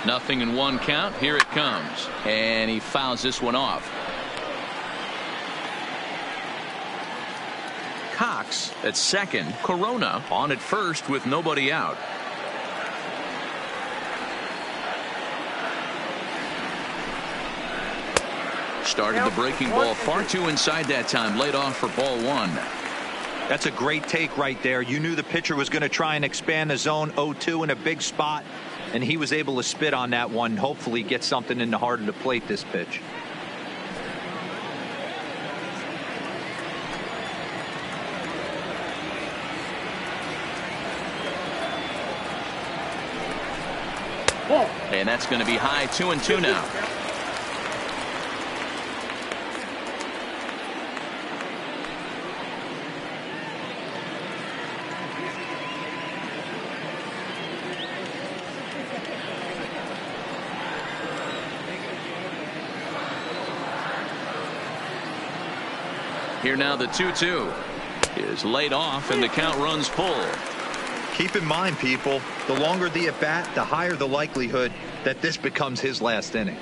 S1: Nothing in 1 count. Here it comes. And he fouls this one off. Cox at second. Corona on at first with nobody out. Started the breaking ball far too inside that time. Laid off for ball 1.
S4: That's a great take right there. You knew the pitcher was going to try and expand the zone. 0-2 in a big spot. And he was able to spit on that one. Hopefully get something in the heart of the plate this pitch.
S1: And that's going to be high. 2-2 now. Here now the 2-2 is laid off and the count runs full.
S4: Keep in mind, people, the longer the at bat, the higher the likelihood that this becomes his last inning.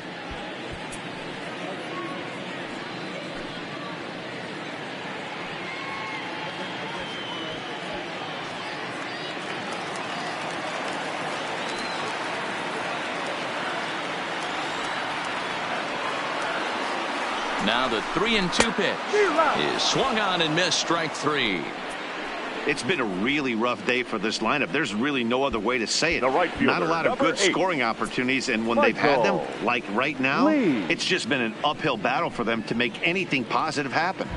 S1: Now the 3-2 pitch is swung on and missed. Strike 3.
S2: It's been a really rough day for this lineup. There's really no other way to say it.
S3: Not
S2: a lot of good scoring opportunities, and when they've had them, like right now, it's just been an uphill battle for them to make anything positive happen.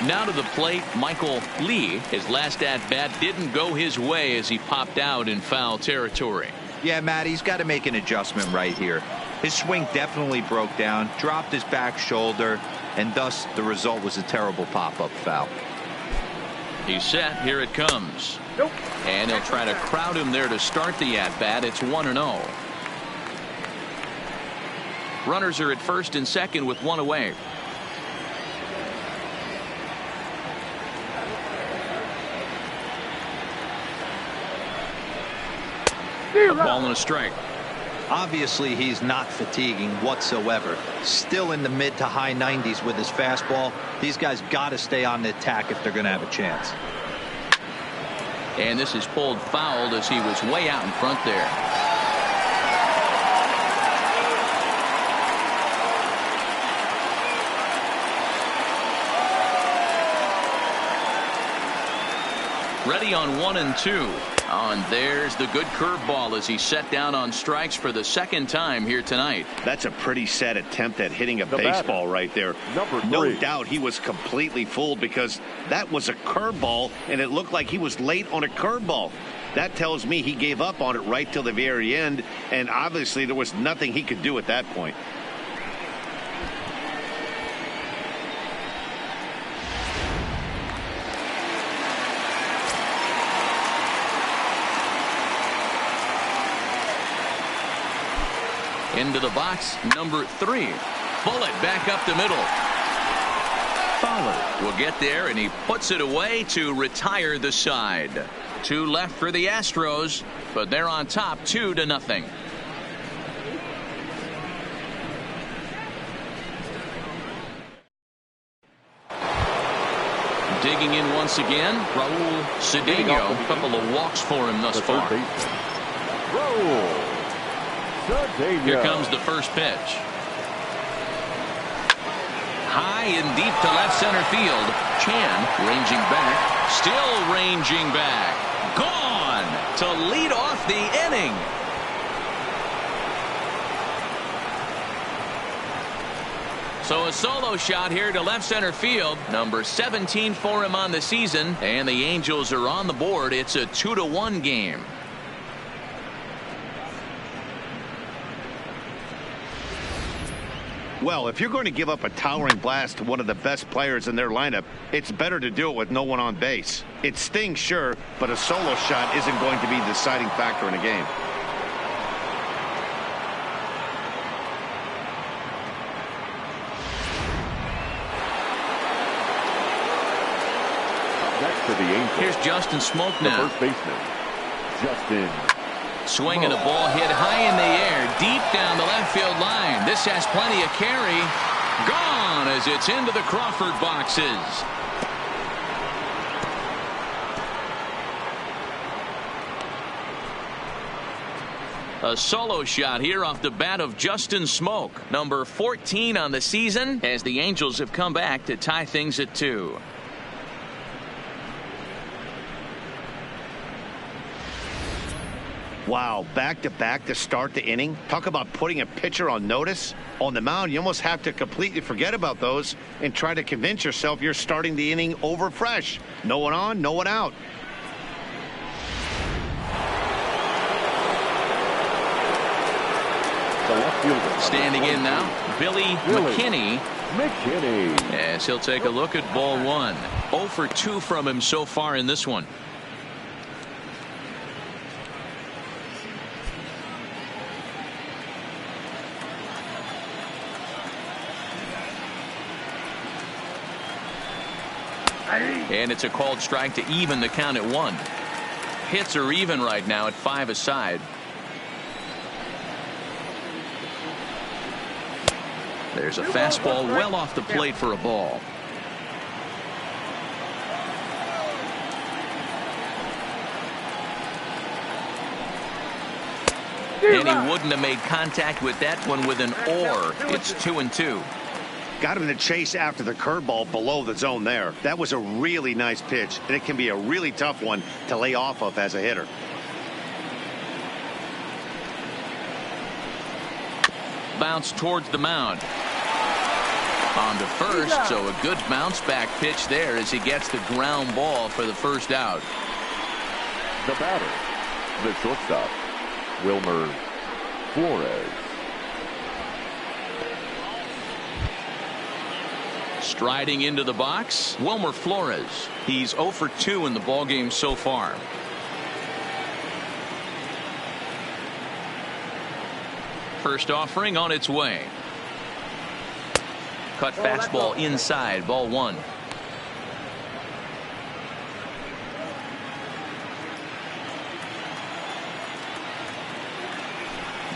S1: Now to the plate, Michael Lee. His last at-bat didn't go his way as he popped out in foul territory.
S4: Yeah, Matt, he's got to make an adjustment right here. His swing definitely broke down, dropped his back shoulder, and thus the result was a terrible pop-up foul.
S1: He's set. Here it comes. And he'll try to crowd him there to start the at-bat. It's 1-0. Runners are at first and second with 1 away. A ball and a strike.
S4: Obviously, he's not fatiguing whatsoever. Still in the mid to high 90s with his fastball. These guys got to stay on the attack if they're going to have a chance.
S1: And this is pulled foul as he was way out in front there. Ready on 1 and 2. And there's the good curveball as he set down on strikes for the second time here tonight.
S2: That's a pretty sad attempt at hitting a baseball right there. No doubt he was completely fooled because that was a curveball and it looked like he was late on a curveball. That tells me he gave up on it right till the very end, and obviously there was nothing he could do at that point.
S1: Into the box, number 3. Bullet back up the middle. Fowler will get there, and he puts it away to retire the side. 2 left for the Astros, but they're on top 2-0. Digging in once again, Raul Cedeno. A couple of walks for him thus far. Here comes the first pitch. High and deep to left center field. Chan ranging back. Still ranging back. Gone to lead off the inning. So a solo shot here to left center field. Number 17 for him on the season. And the Angels are on the board. It's a 2-1 game.
S2: Well, if you're going to give up a towering blast to one of the best players in their lineup, it's better to do it with no one on base. It stings, sure, but a solo shot isn't going to be the deciding factor in a game.
S3: Next to the Angels.
S1: Here's Justin Smoke now.
S3: The first baseman, Justin.
S1: Swinging a ball hit high in the air, deep down the left field line. This has plenty of carry. Gone as it's into the Crawford boxes. A solo shot here off the bat of Justin Smoke. Number 14 on the season as the Angels have come back to tie things at 2.
S2: Wow, back-to-back to start the inning. Talk about putting a pitcher on notice. On the mound, you almost have to completely forget about those and try to convince yourself you're starting the inning over fresh. No one on, no one out.
S3: The left fielder.
S1: Standing in now, Billy McKinney. As he'll take a look at ball 1. 0 for 2 from him so far in this one. And it's a called strike to even the count at 1. Hits are even right now at 5 aside. There's a fastball well off the plate for a ball. And he wouldn't have made contact with that one with an or. It's 2-2.
S2: Got him to chase after the curveball below the zone there. That was a really nice pitch, and it can be a really tough one to lay off of as a hitter.
S1: Bounce towards the mound. On to first, so a good bounce back pitch there as he gets the ground ball for the first out.
S3: The batter, the shortstop, Wilmer Flores.
S1: Striding into the box, Wilmer Flores. He's 0 for 2 in the ballgame so far. First offering on its way. Cut fastball inside, ball 1.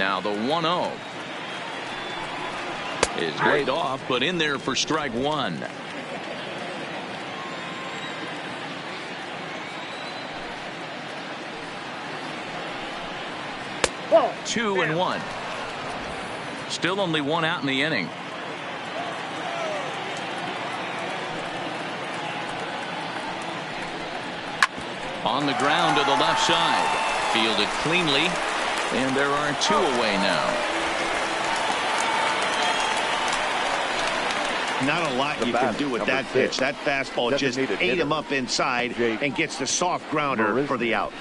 S1: Now the 1-0 is laid off, but in there for strike one.
S5: Whoa.
S1: 2-1. Still only one out in the inning. On the ground to the left side. Fielded cleanly. And there are two away now.
S2: Not a lot you can do with that pitch. That fastball just ate him up inside and gets the soft grounder for the out.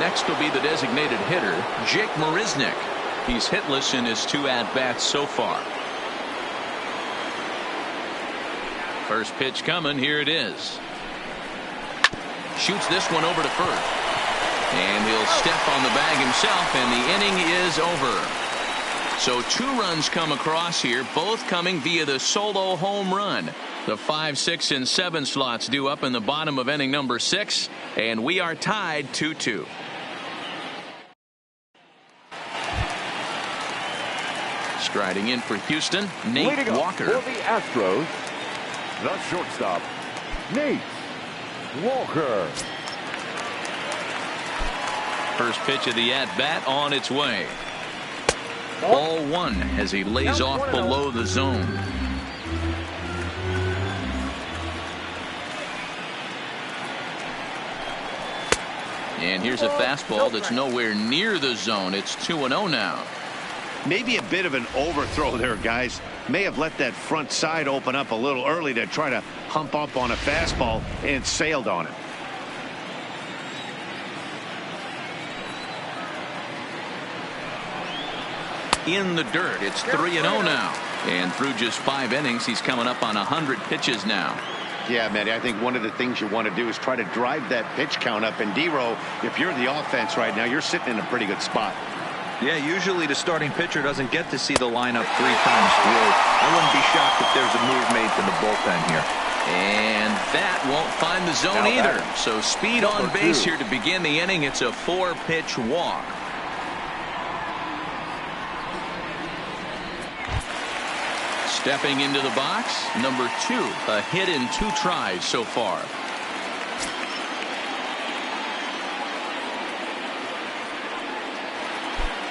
S1: Next will be the designated hitter, Jake Marisnick. He's hitless in his 2 at-bats so far. First pitch coming. Here it is. Shoots this one over to first. And he'll step on the bag himself, and the inning is over. So 2 runs come across here, both coming via the solo home run. The 5, 6, and 7 slots due up in the bottom of inning number 6, and we are tied 2-2. Striding in for Houston, Nate Walker.
S3: For the Astros, the shortstop, Nate Walker.
S1: First pitch of the at-bat on its way. Ball 1 as he lays off below the zone. And here's a fastball that's nowhere near the zone. It's 2-0 now.
S2: Maybe a bit of an overthrow there, guys. May have let that front side open up a little early to try to hump up on a fastball, and sailed on it.
S1: In the dirt. It's 3-0 now. And through just 5 innings, he's coming up on 100 pitches now.
S2: Yeah, Matty, I think one of the things you want to do is try to drive that pitch count up. And D-Row, if you're the offense right now, you're sitting in a pretty good spot.
S4: Yeah, usually the starting pitcher doesn't get to see the lineup 3 times through. I wouldn't be shocked if there's a move made to the bullpen here.
S1: And that won't find the zone either. So speed on base here to begin the inning. It's a 4-pitch walk. Stepping into the box, number 2, a hit in 2 tries so far.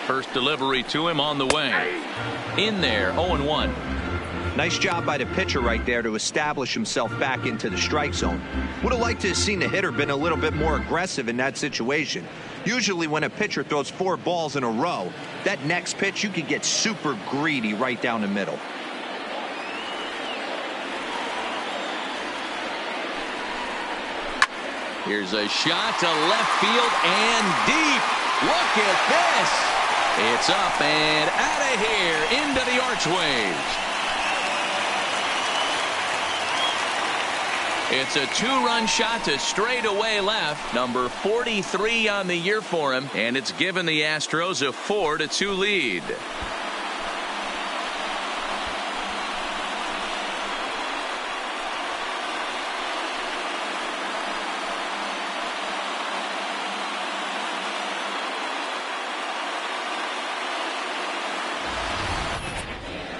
S1: First delivery to him on the way. In there, 0-1.
S4: Nice job by the pitcher right there to establish himself back into the strike zone. Would have liked to have seen the hitter been a little bit more aggressive in that situation. Usually when a pitcher throws 4 balls in a row, that next pitch you could get super greedy right down the middle.
S1: Here's a shot to left field and deep. Look at this. It's up and out of here into the archways. It's a 2-run shot to straightaway left. Number 43 on the year for him, and it's given the Astros a 4-2 lead.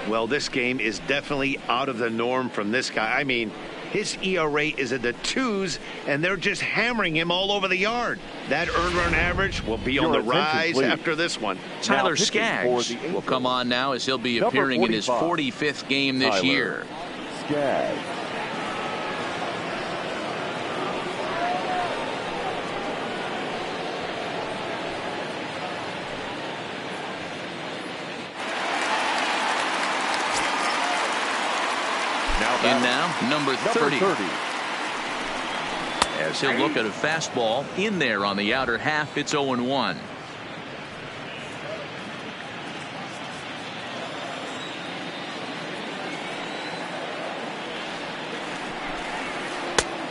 S2: Well, this game is definitely out of the norm from this guy. I mean, his ERA is in the 2s, and they're just hammering him all over the yard. That earned run average will be on the rise after this one.
S1: Tyler Skaggs will come on now as he'll be appearing in his 45th game this year.
S3: Skaggs.
S1: In now, number 30. As he'll look at a fastball in there on the outer half, it's 0-1.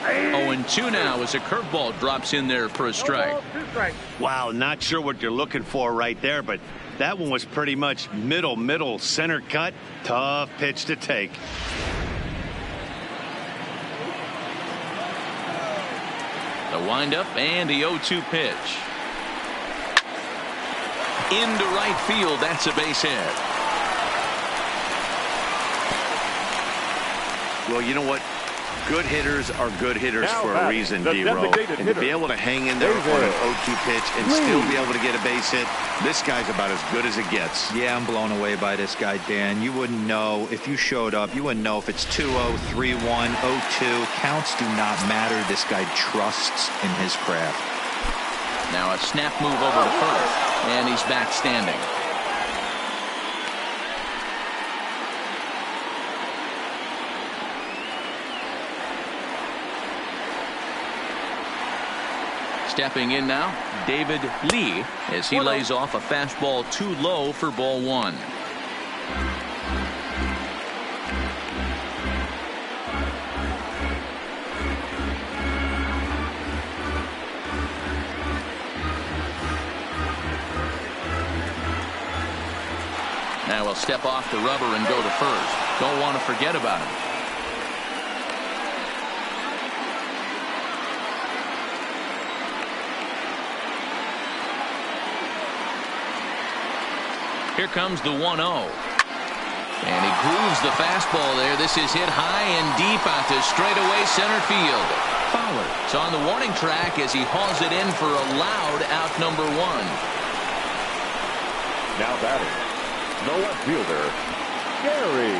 S1: And 2 now as a curveball drops in there for a strike.
S2: Wow, not sure what you're looking for right there, but that one was pretty much middle center cut. Tough pitch to take. The windup and the 0-2 pitch.
S1: Into right field. That's a base hit.
S2: Well, you know what? Good hitters are good hitters
S3: Now
S2: for a reason, D-Row. And to be able to hang in there on an 0-2 pitch and still be able to get a base hit, this guy's about as good as it gets.
S4: Yeah, I'm blown away by this guy, Dan. You wouldn't know if you showed up. You wouldn't know if it's 2-0, 3-1, 0-2. Counts do not matter. This guy trusts in his craft.
S1: Now a snap move over to first, and he's back standing. Stepping in now, David Lee, as he lays off a fastball too low for ball one. Now he'll step off the rubber and go to first. Don't want to forget about him. Here comes the 1-0. And he grooves the fastball there. This is hit high and deep out to straightaway center field. Fowler is on the warning track as he hauls it in for a loud out number one.
S3: Now batting, the left fielder, Gary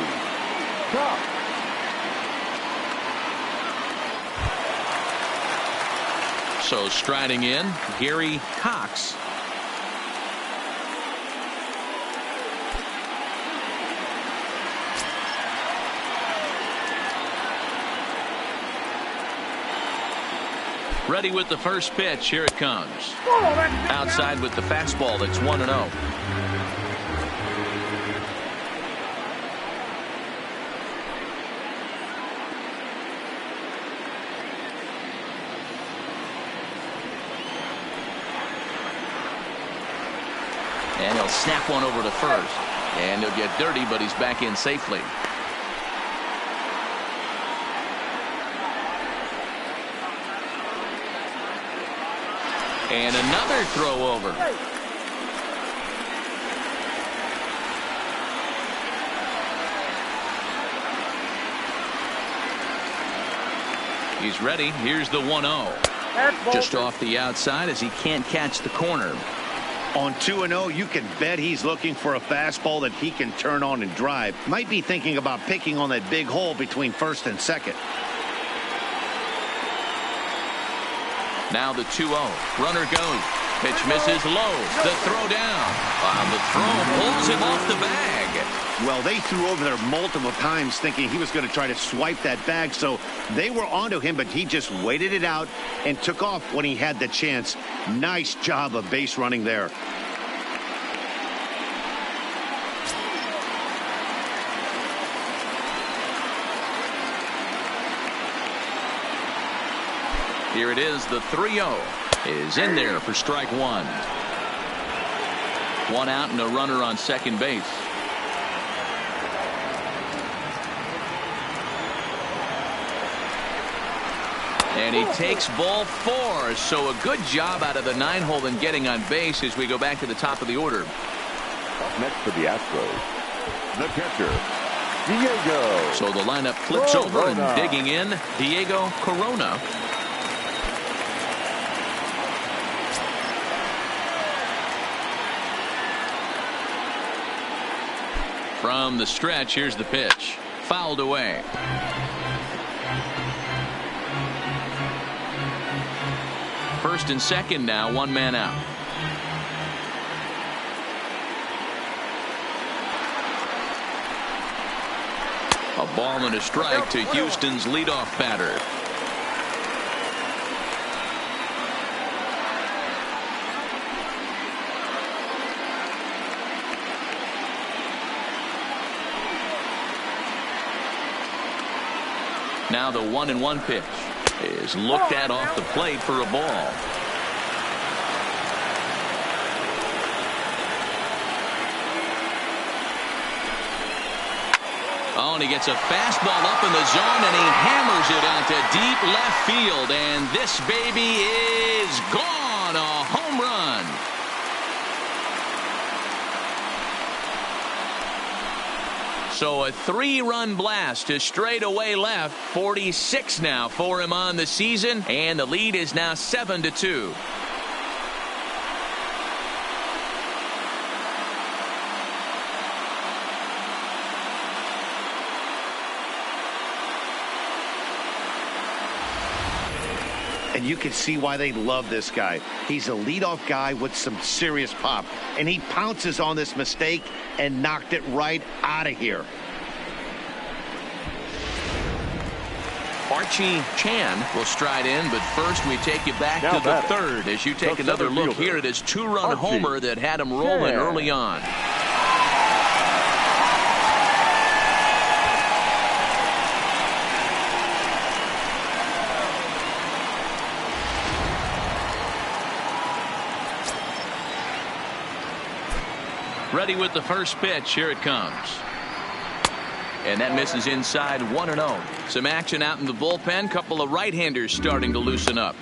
S3: Cox.
S1: So striding in, Gary Cox. Ready with the first pitch. Here it comes. Outside with the fastball. That's 1-0. And he'll snap one over to first. And he'll get dirty, but he's back in safely. And another throw over. He's ready. Here's the 1-0. Just off the outside as he can't catch the corner.
S2: On 2-0, you can bet he's looking for a fastball that he can turn on and drive. Might be thinking about picking on that big hole between first and second.
S1: Now the 2-0. Runner goes. Pitch misses low. The throw down. The throw pulls him off the bag.
S2: Well, they threw over there multiple times thinking he was going to try to swipe that bag. So they were onto him, but he just waited it out and took off when he had the chance. Nice job of base running there.
S1: Here it is. The 3-0 is in there for strike one. One out and a runner on second base. And he takes ball four. So a good job out of the 9-hole in getting on base as we go back to the top of the order.
S3: Up next for the Astros, the catcher, Diego.
S1: So the lineup flips over and digging in, Diego Corona. From the stretch, here's the pitch. Fouled away. First and second now, one man out. A ball and a strike to Houston's leadoff batter. Now the 1-1 pitch is looked at off the plate for a ball. Oh, and he gets a fastball up in the zone and he hammers it out to deep left field, and this baby is gone. A home run. So a 3-run blast to straightaway left. 46 now for him on the season, and the lead is now 7-2.
S2: And you can see why they love this guy. He's a leadoff guy with some serious pop. And he pounces on this mistake and knocked it right out of here.
S1: Archie Chan will stride in, but first we take you back to the third as you take another look here at his 2-run homer that had him rolling early on. Ready with the first pitch. Here it comes. And that misses inside 1-0. Some action out in the bullpen. Couple of right-handers starting to loosen up.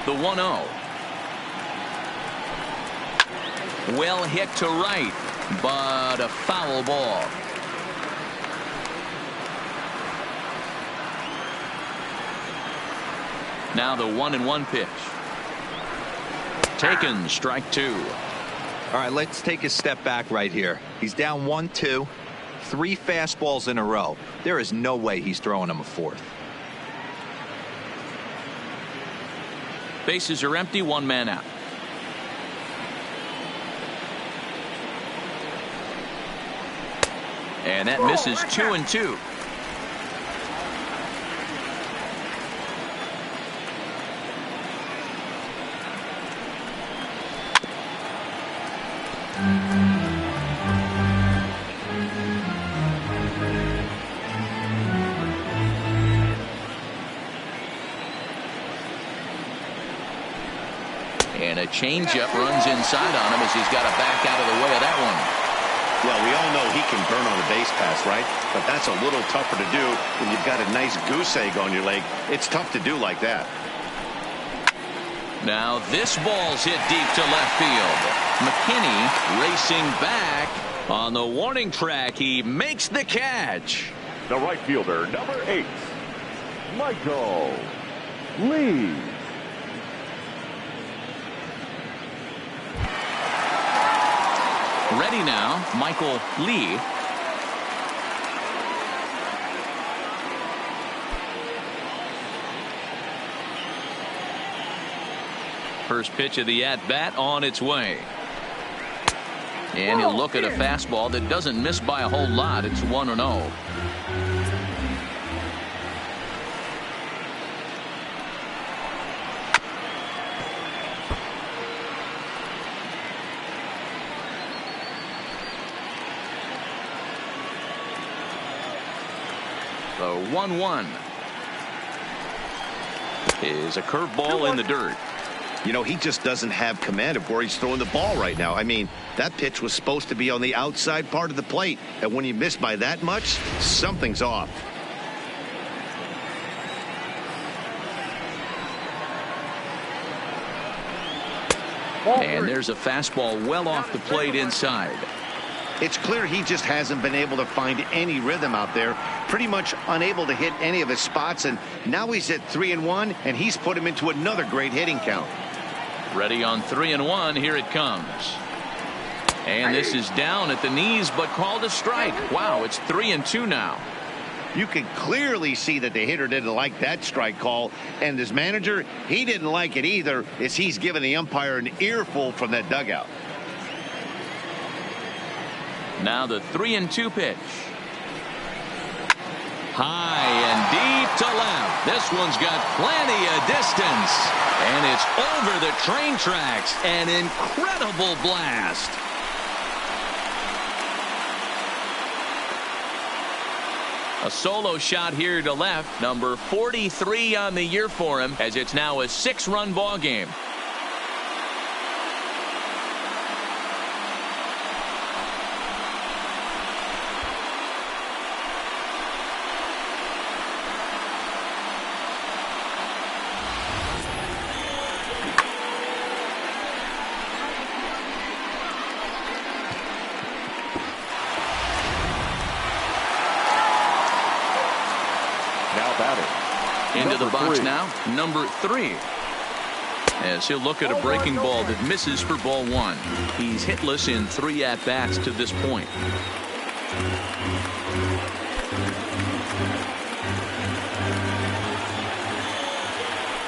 S1: The 1-0. Well hit to right, but a foul ball. Now the 1-1 pitch. Taken, strike 2.
S4: All right, let's take a step back right here. He's down 1-2, 3 fastballs in a row. There is no way he's throwing him a fourth.
S1: Bases are empty, 1 man out. And that misses 2-2. And a changeup runs inside on him as he's got to back out of the way of that one.
S2: Well, we all know he can burn on a base pass, right? But that's a little tougher to do when you've got a nice goose egg on your leg. It's tough to do like that.
S1: Now this ball's hit deep to left field. McKinney racing back on the warning track. He makes the catch.
S3: The right fielder, number 8, Michael Lee.
S1: Ready now, Michael Lee. First pitch of the at-bat on its way. And he'll look at a fastball that doesn't miss by a whole lot. It's 1-0. The 1-1 is a curveball in the dirt.
S2: You know, he just doesn't have command of where he's throwing the ball right now. I mean, that pitch was supposed to be on the outside part of the plate. And when you miss by that much, something's off.
S1: And there's a fastball well off the plate inside.
S2: It's clear he just hasn't been able to find any rhythm out there. Pretty much unable to hit any of his spots. And now he's at 3-1, and he's put him into another great hitting count.
S1: Ready on 3-1. Here it comes. And this is down at the knees, but called a strike. Wow, it's 3-2 now.
S2: You can clearly see that the hitter didn't like that strike call. And his manager, he didn't like it either, as he's giving the umpire an earful from that dugout.
S1: Now the 3-2 pitch. High and deep to left. This one's got plenty of distance. And it's over the train tracks. An incredible blast. A solo shot here to left. Number 43 on the year for him, as it's now a 6-run ball game. Into the box now, number 3. As he'll look at a breaking ball that misses for ball 1. He's hitless in 3 at-bats to this point.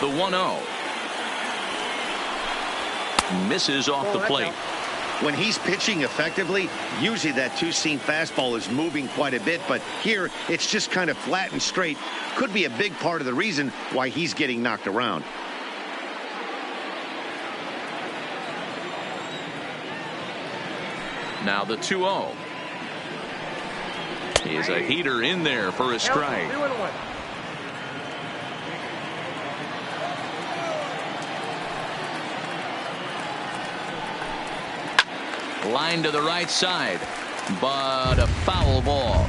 S1: The 1-0. Misses off the plate.
S2: When he's pitching effectively, usually that two-seam fastball is moving quite a bit, but here it's just kind of flat and straight. Could be a big part of the reason why he's getting knocked around.
S1: Now the 2-0. He's a heater in there for a strike. Line to the right side, but a foul ball.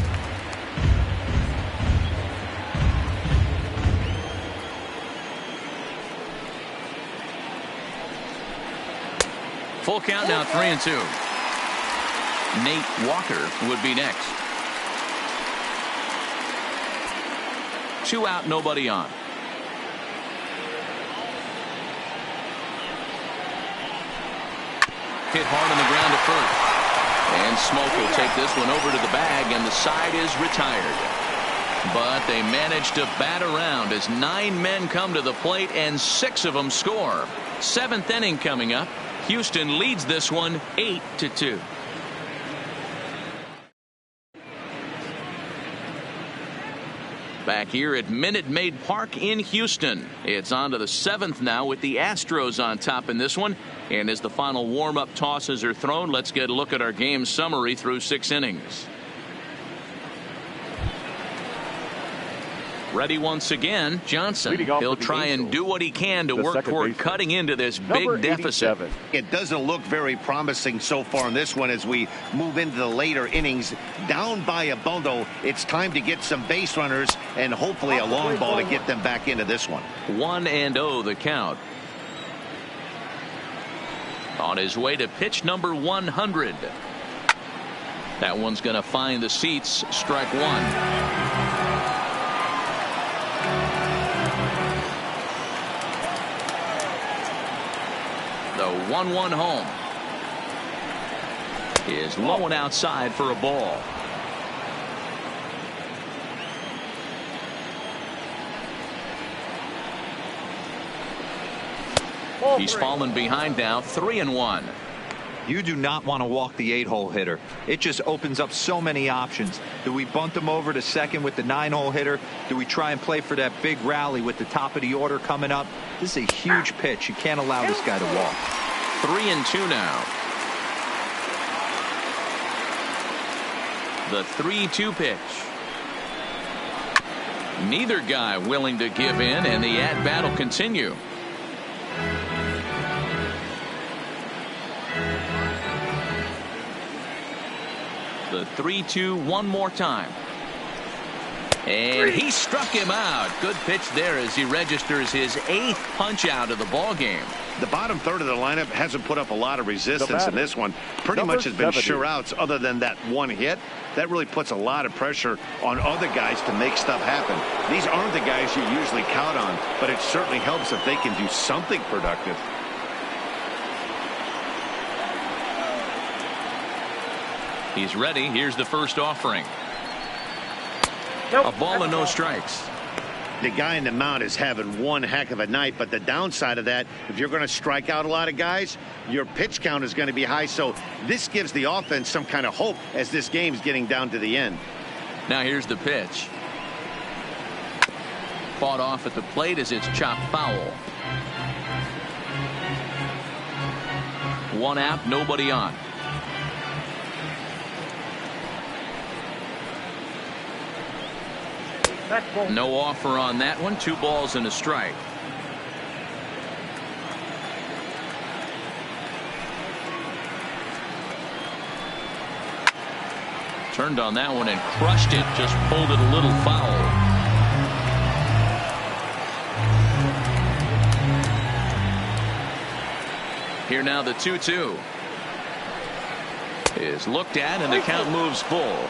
S1: Full count now, 3-2. Nate Walker would be next. 2 out, nobody on. Hit hard on the ground at first. And Smoke will take this one over to the bag, and the side is retired. But they managed to bat around as 9 men come to the plate, and 6 of them score. 7th inning coming up. Houston leads this one 8-2. Back here at Minute Maid Park in Houston. It's on to the 7th now with the Astros on top in this one. And as the final warm-up tosses are thrown, let's get a look at our game summary through 6 innings. Ready once again, Johnson. He'll try and do what he can to work toward cutting into this big deficit.
S2: It doesn't look very promising so far in this one as we move into the later innings. Down by a bundle, it's time to get some base runners and hopefully a long ball to get them back into this one.
S1: 1-0 the count. On his way to pitch number 100. That one's going to find the seats. Strike 1. The 1-1 home is low and outside for a ball. He's fallen behind now, 3-1.
S4: You do not want to walk the 8-hole hitter. It just opens up so many options. Do we bunt him over to second with the 9-hole hitter? Do we try and play for that big rally with the top of the order coming up? This is a huge pitch. You can't allow this guy to walk.
S1: 3-2 now. The 3-2 pitch. Neither guy willing to give in, and the at-bat will continue. The 3-2 one more time. And he struck him out. Good pitch there as he registers his 8th punch out of the ball game.
S2: The bottom third of the lineup hasn't put up a lot of resistance in this one. Pretty much has been sure outs other than that one hit. That really puts a lot of pressure on other guys to make stuff happen. These aren't the guys you usually count on, but it certainly helps if they can do something productive.
S1: He's ready. Here's the first offering. A ball and no strikes.
S2: The guy in the mound is having one heck of a night, but the downside of that, if you're going to strike out a lot of guys, your pitch count is going to be high. So this gives the offense some kind of hope as this game's getting down to the end.
S1: Now here's the pitch. Fought off at the plate as it's chopped foul. 1 out, nobody on. No offer on that one. 2 balls and a strike. Turned on that one and crushed it. Just pulled it a little foul. Here now the 2-2 is looked at, and the count moves full.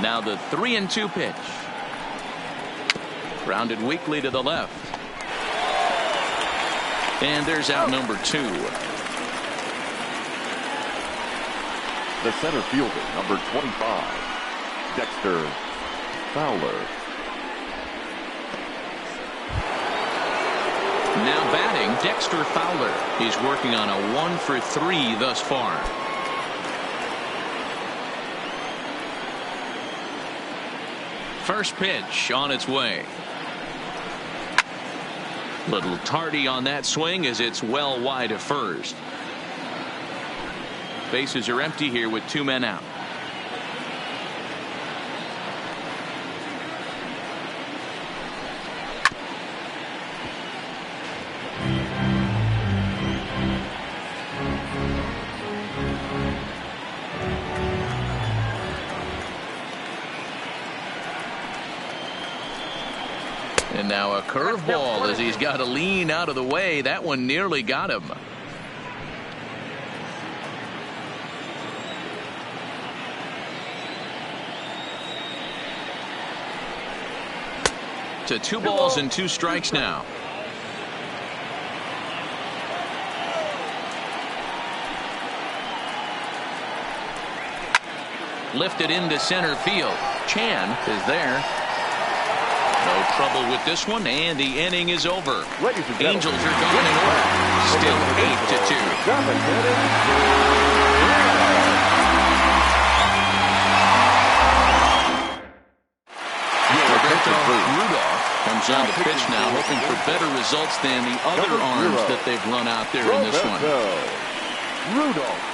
S1: Now the 3-2 pitch. Grounded weakly to the left. And there's out number 2.
S3: The center fielder, number 25, Dexter Fowler.
S1: Now batting, Dexter Fowler. He's working on a 1 for 3 thus far. First pitch on its way. Little tardy on that swing as it's well wide of first. Bases are empty here with 2 men out. And now a curveball as he's got to lean out of the way. That one nearly got him. To 2 balls and 2 strikes now. Lifted into center field. Chan is there. No trouble with this one, and the inning is over. Angels are gone in order. Still 8-2. Rudolph comes on to pitch now, hoping for better results than the other arms that they've run out there in this one.
S3: Rudolph.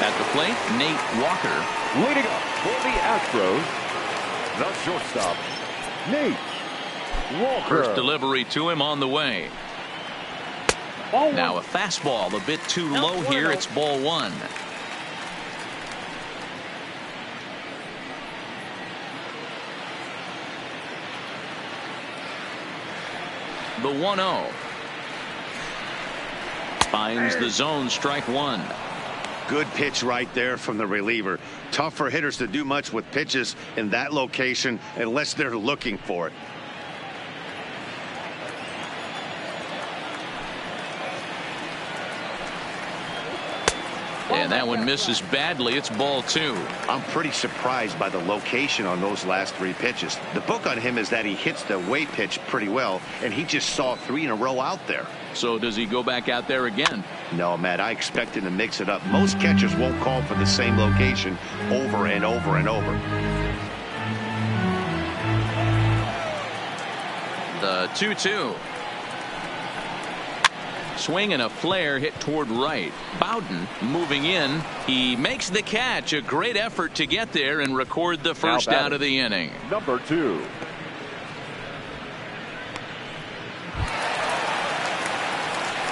S1: At the plate, Nate Walker.
S3: Leading up for the Astros, the shortstop, Nate Walker.
S1: First delivery to him on the way. Now a fastball a bit too low here. It's ball 1. The 1-0. Finds the zone, strike 1.
S2: Good pitch right there from the reliever. Tough for hitters to do much with pitches in that location unless they're looking for it.
S1: And that one misses badly. It's ball 2.
S2: I'm pretty surprised by the location on those last 3 pitches. The book on him is that he hits the way pitch pretty well, and he just saw 3 in a row out there.
S1: So does he go back out there again?
S2: No, Matt, I expect him to mix it up. Most catchers won't call for the same location over and over and over.
S1: The 2-2. Swing and a flare hit toward right. Bowden moving in. He makes the catch. A great effort to get there and record the first out of the inning.
S3: Number 2.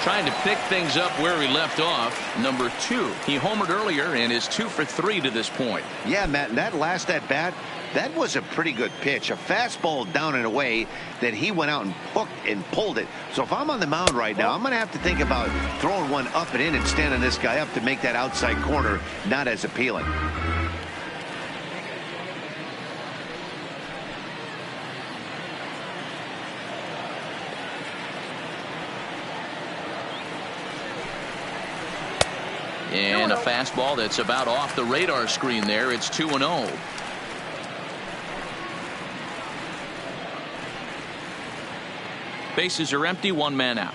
S1: Trying to pick things up where he left off. Number 2. He homered earlier and is 2 for 3 to this point.
S2: Yeah, Matt, and that last at bat, that was a pretty good pitch. A fastball down and away that he went out and hooked and pulled it. So if I'm on the mound right now, I'm going to have to think about throwing one up and in and standing this guy up to make that outside corner not as appealing.
S1: And a fastball that's about off the radar screen there. It's 2-0. Bases are empty. 1 man out.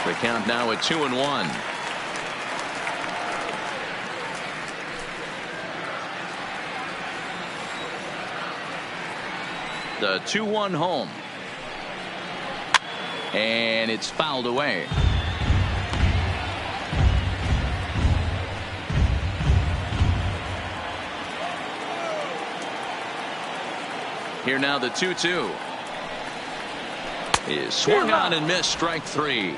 S1: The count now at 2-1. The 2-1 home. And it's fouled away. Here now the 2-2 is swung on and missed, strike 3.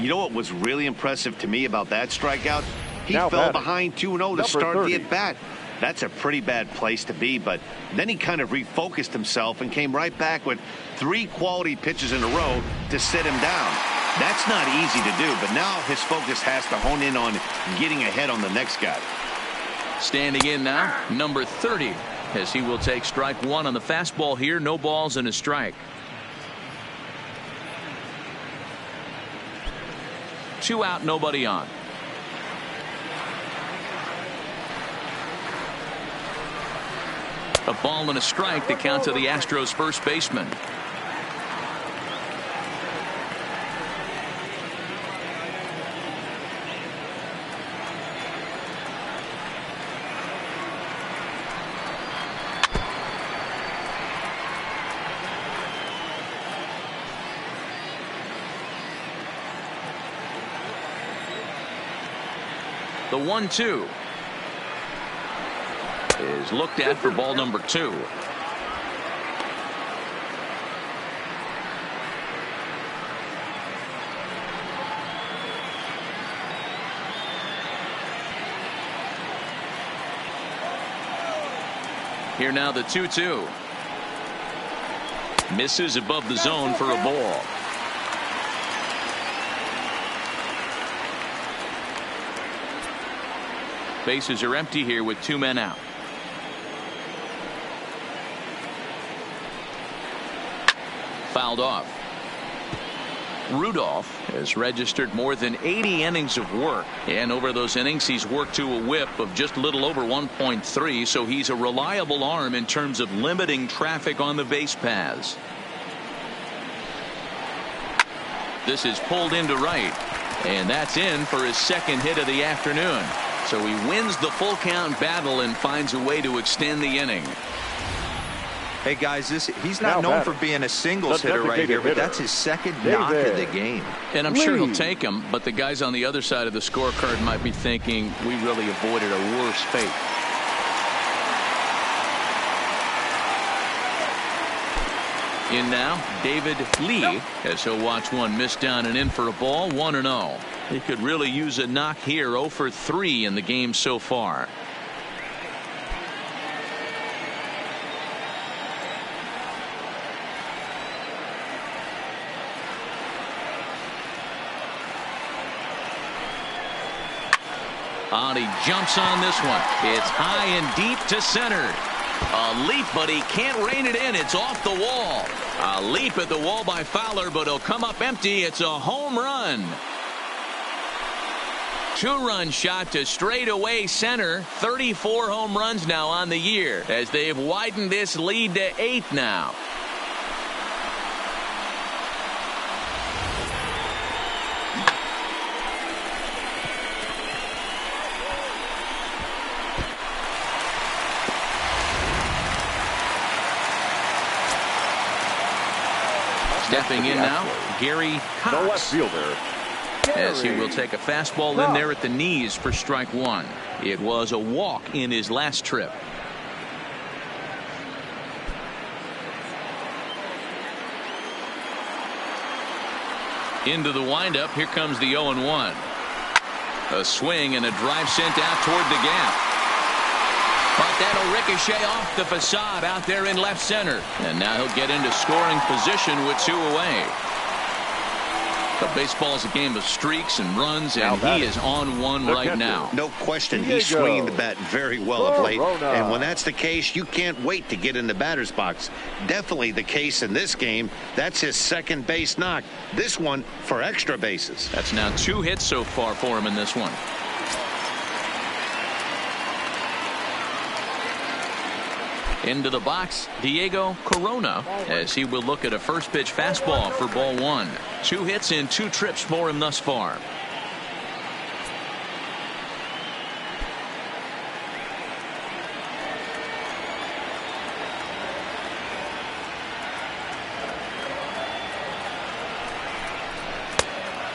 S2: You know what was really impressive to me about that strikeout? He
S3: Now
S2: fell
S3: batting,
S2: behind 2-0 to start
S3: 30.
S2: the at-bat. That's a pretty bad place to be, but then he kind of refocused himself and came right back with 3 quality pitches in a row to sit him down. That's not easy to do, but now his focus has to hone in on getting ahead on the next guy.
S1: Standing in now, number 30, as he will take strike 1 on the fastball here. No balls and a strike. 2 out, nobody on. A ball and a strike to count to the Astros first baseman. The 1-2 is looked at for ball number 2. Here now the 2-2. Misses above the zone for a ball. Bases are empty here with 2 men out. Fouled off. Rudolph has registered more than 80 innings of work, and over those innings he's worked to a whip of just a little over 1.3, so he's a reliable arm in terms of limiting traffic on the base paths. This is pulled into right, and that's in for his second hit of the afternoon. So he wins the full count battle and finds a way to extend the inning.
S4: Hey guys, he's not known for being a singles hitter right here, but that's his second knock of the game.
S1: And I'm sure he'll take him, but the guys on the other side of the scorecard might be thinking we really avoided a worse fate. In now, David Lee, as he'll watch one miss down and in for a ball. 1-0. He could really use a knock here. 0 for 3 in the game so far. And he jumps on this one. It's high and deep to center. A leap, but he can't rein it in. It's off the wall. A leap at the wall by Fowler, but he'll come up empty. It's a home run. 2-run shot to straightaway center. 34 home runs now on the year as they've widened this lead to 8 now. Stepping in now, Gary Cox.
S3: The left fielder,
S1: as he will take a fastball in there at the knees for strike 1. It was a walk in his last trip. Into the windup. Here comes the 0-1. A swing and a drive sent out toward the gap. But that'll ricochet off the facade out there in left center. And now he'll get into scoring position with 2 away. But baseball's a game of streaks and runs, and he is on one right now.
S2: No question, he's swinging the bat very well of late. And when that's the case, you can't wait to get in the batter's box. Definitely the case in this game. That's his second base knock. This one for extra bases.
S1: That's now 2 hits so far for him in this one. Into the box, Diego Corona, as he will look at a first pitch fastball for ball 1. 2 hits in 2 trips for him thus far.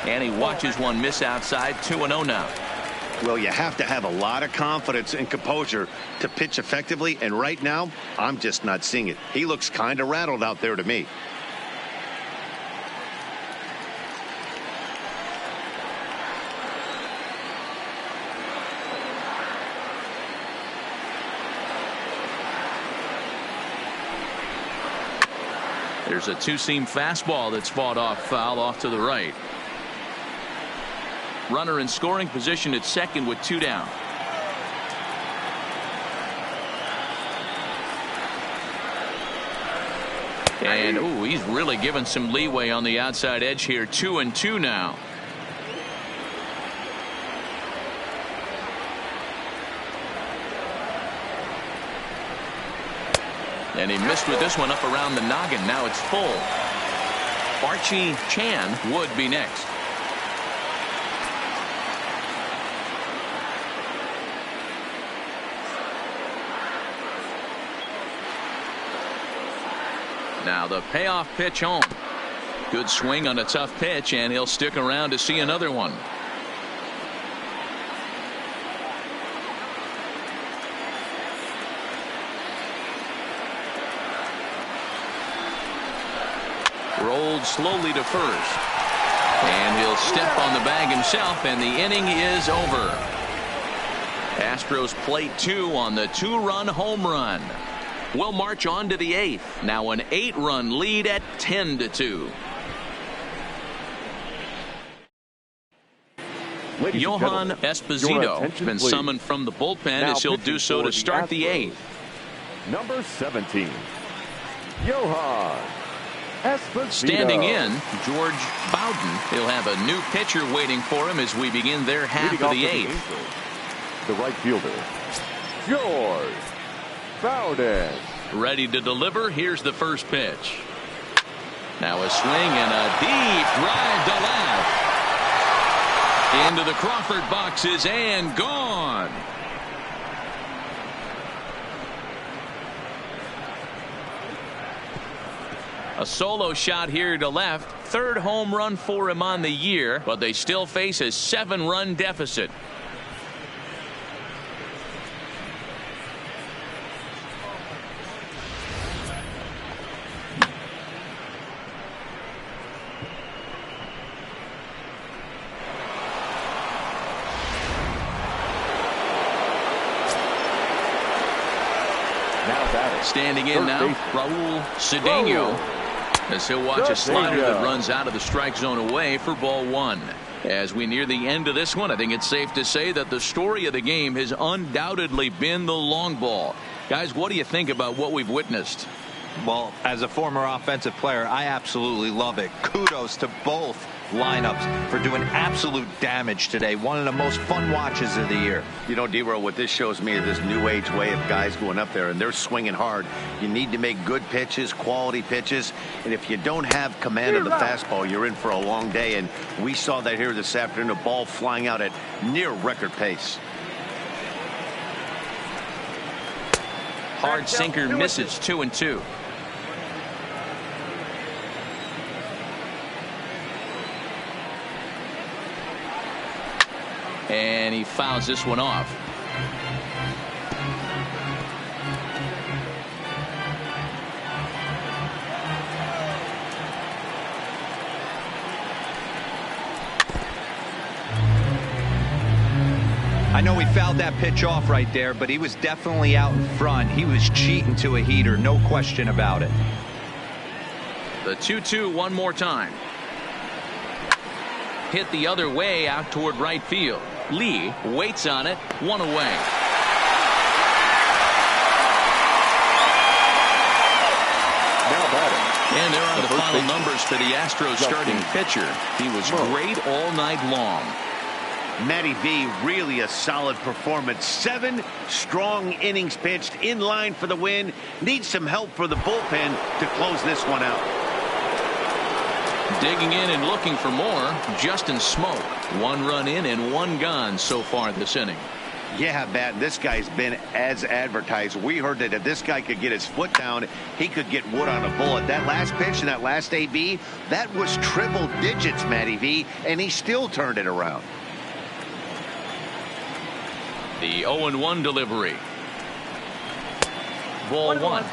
S1: And he watches one miss outside. 2-0 now.
S2: Well, you have to have a lot of confidence and composure to pitch effectively, and right now I'm just not seeing it. He looks kind of rattled out there to me.
S1: There's a two-seam fastball that's fought off foul off to the right. Runner in scoring position at second with 2 down. And he's really given some leeway on the outside edge here. 2-2 now. And he missed with this one up around the noggin. Now it's full. Archie Chan would be next. Now the payoff pitch home. Good swing on a tough pitch, and he'll stick around to see another one. Rolled slowly to first. And he'll step on the bag himself, and the inning is over. Astros plate 2 on the 2-run home run. We'll march on to the 8th. Now an 8-run lead at 10-2. Johan Esposito has been summoned from the bullpen as he'll do so to start the 8th.
S3: Number 17, Johan Esposito.
S1: Standing in, George Bowden. He'll have a new pitcher waiting for him as we begin their half of the 8th.
S3: The right fielder, George Bowden.
S1: Ready to deliver. Here's the first pitch. Now a swing and a deep drive to left. Into the Crawford boxes and gone. A solo shot here to left. 3rd home run for him on the year, but they still face a 7-run deficit. Standing in now, Raul Cedeno, as he'll watch a slider that runs out of the strike zone away for ball 1. As we near the end of this one, I think it's safe to say that the story of the game has undoubtedly been the long ball. Guys, what do you think about what we've witnessed?
S4: Well, as a former offensive player, I absolutely love it. Kudos to both lineups for doing absolute damage today. One of the most fun watches of the year.
S2: You know, D-Roll, what this shows me is this new age way of guys going up there and they're swinging hard. You need to make good pitches, quality pitches, and if you don't have command of the fastball, you're in for a long day. And we saw that here this afternoon, a ball flying out at near record pace.
S1: Hard sinker misses. 2-2. And he fouls this one off.
S4: I know he fouled that pitch off right there, but he was definitely out in front. He was cheating to a heater, no question about it.
S1: The 2-2 one more time. Hit the other way out toward right field. Lee waits on it. 1 away. And there are the final numbers for the Astros starting pitcher. He was great all night long.
S2: Matty V, really a solid performance. 7 strong innings pitched, in line for the win. Needs some help for the bullpen to close this one out.
S1: Digging in and looking for more, Justin Smoke. 1 run in and 1 gone so far this inning.
S2: Yeah, Matt, this guy's been as advertised. We heard that if this guy could get his foot down, he could get wood on a bullet. That last pitch and that last AB, that was triple digits, Matty V, and he still turned it around.
S1: The 0-1 delivery. Ball 1.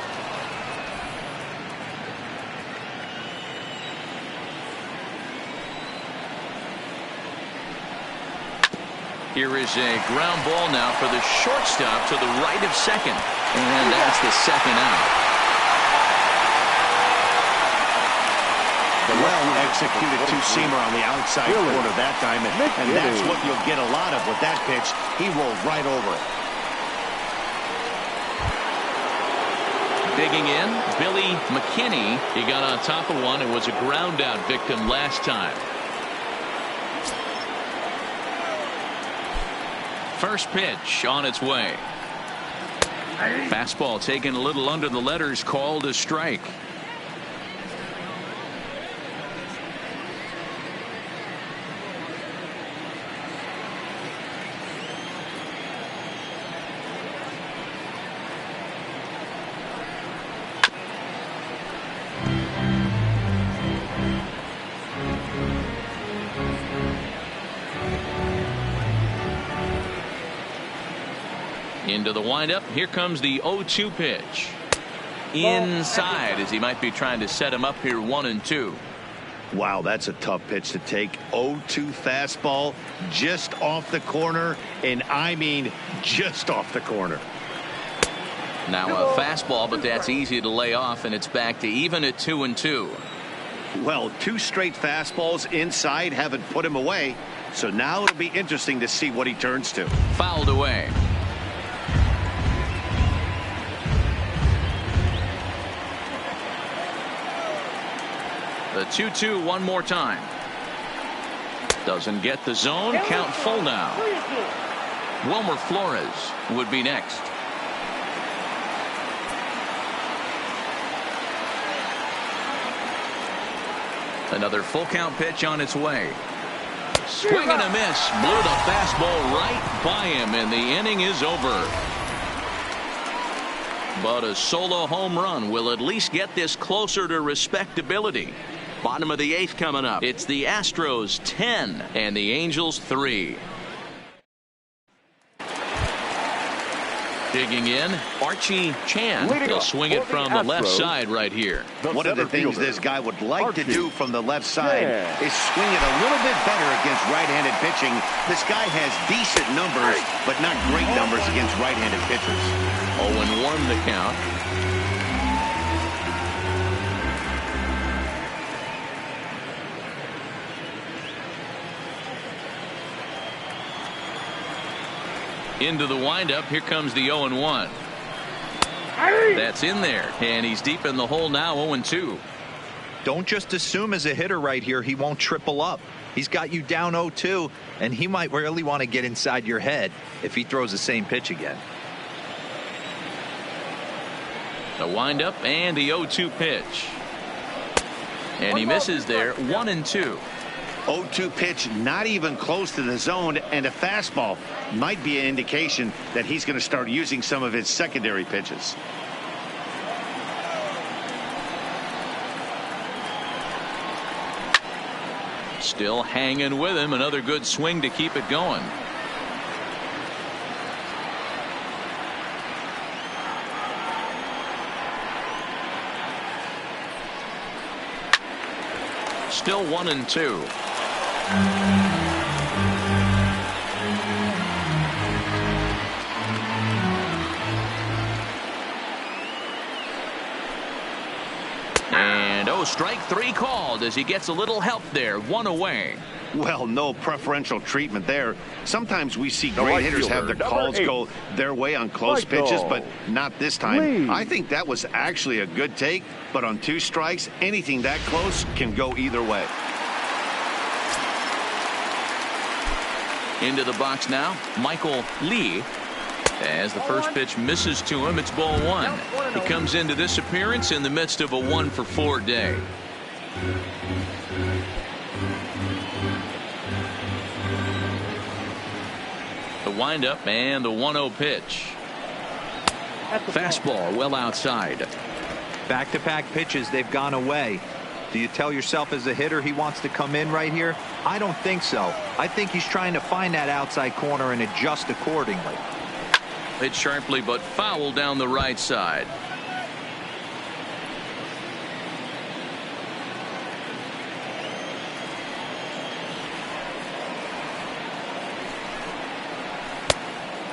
S1: Here is a ground ball now for the shortstop to the right of second. And that's the second out.
S2: executed two-seamer on the outside corner that time, and that's what you'll get a lot of with that pitch. He rolled right over it.
S1: Digging in, Billy McKinney. He got on top of one and was a ground-out victim last time. First pitch on its way. Fastball taken a little under the letters, called a strike. Into the windup. Here comes the 0-2 pitch. Inside, as he might be trying to set him up here 1-2.
S2: Wow, that's a tough pitch to take. 0-2 fastball just off the corner, and I mean just off the corner.
S1: Now a fastball, but that's easy to lay off, and it's back to even at 2-2.
S2: Well, two straight fastballs inside haven't put him away, so now it'll be interesting to see what he turns to.
S1: Fouled away. The 2-2 one more time. Doesn't get the zone. Count full now. Wilmer Flores would be next. Another full count pitch on its way. Swing and a miss. Blew the fastball right by him, and the inning is over. But a solo home run will at least get this closer to respectability. Bottom of the 8th coming up. It's the Astros 10 and the Angels 3. Digging in, Archie Chan. He'll swing it from the left side right here.
S2: One of the things this guy would like to do from the left side is swing it a little bit better against right-handed pitching. This guy has decent numbers, but not great numbers against right-handed pitchers.
S1: 0-1 the count. Into the windup. Here comes the 0-1. That's in there, and he's deep in the hole now. 0-2.
S4: Don't just assume as a hitter right here he won't triple up. He's got you down 0-2, and he might really want to get inside your head if he throws the same pitch again.
S1: The windup and the 0-2 pitch, and he misses there. 1-2.
S2: 0-2 pitch, not even close to the zone, and a fastball might be an indication that he's going to start using some of his secondary pitches.
S1: Still hanging with him. Another good swing to keep it going. Still 1-2. And strike 3 called as he gets a little help there. 1 away.
S2: Well, no preferential treatment there. Sometimes we see great hitters have their calls go their way on close pitches, but not this time. I think that was actually a good take, but on 2 strikes, anything that close can go either way.
S1: Into the box now, Michael Lee. As the first pitch misses to him, it's ball 1. He comes into this appearance in the midst of a 1-for-4 day. The windup and the 1-0 pitch. Fastball well outside.
S4: Back-to-back pitches, they've gone away. Do you tell yourself as a hitter he wants to come in right here? I don't think so. I think he's trying to find that outside corner and adjust accordingly.
S1: Hit sharply, but foul down the right side.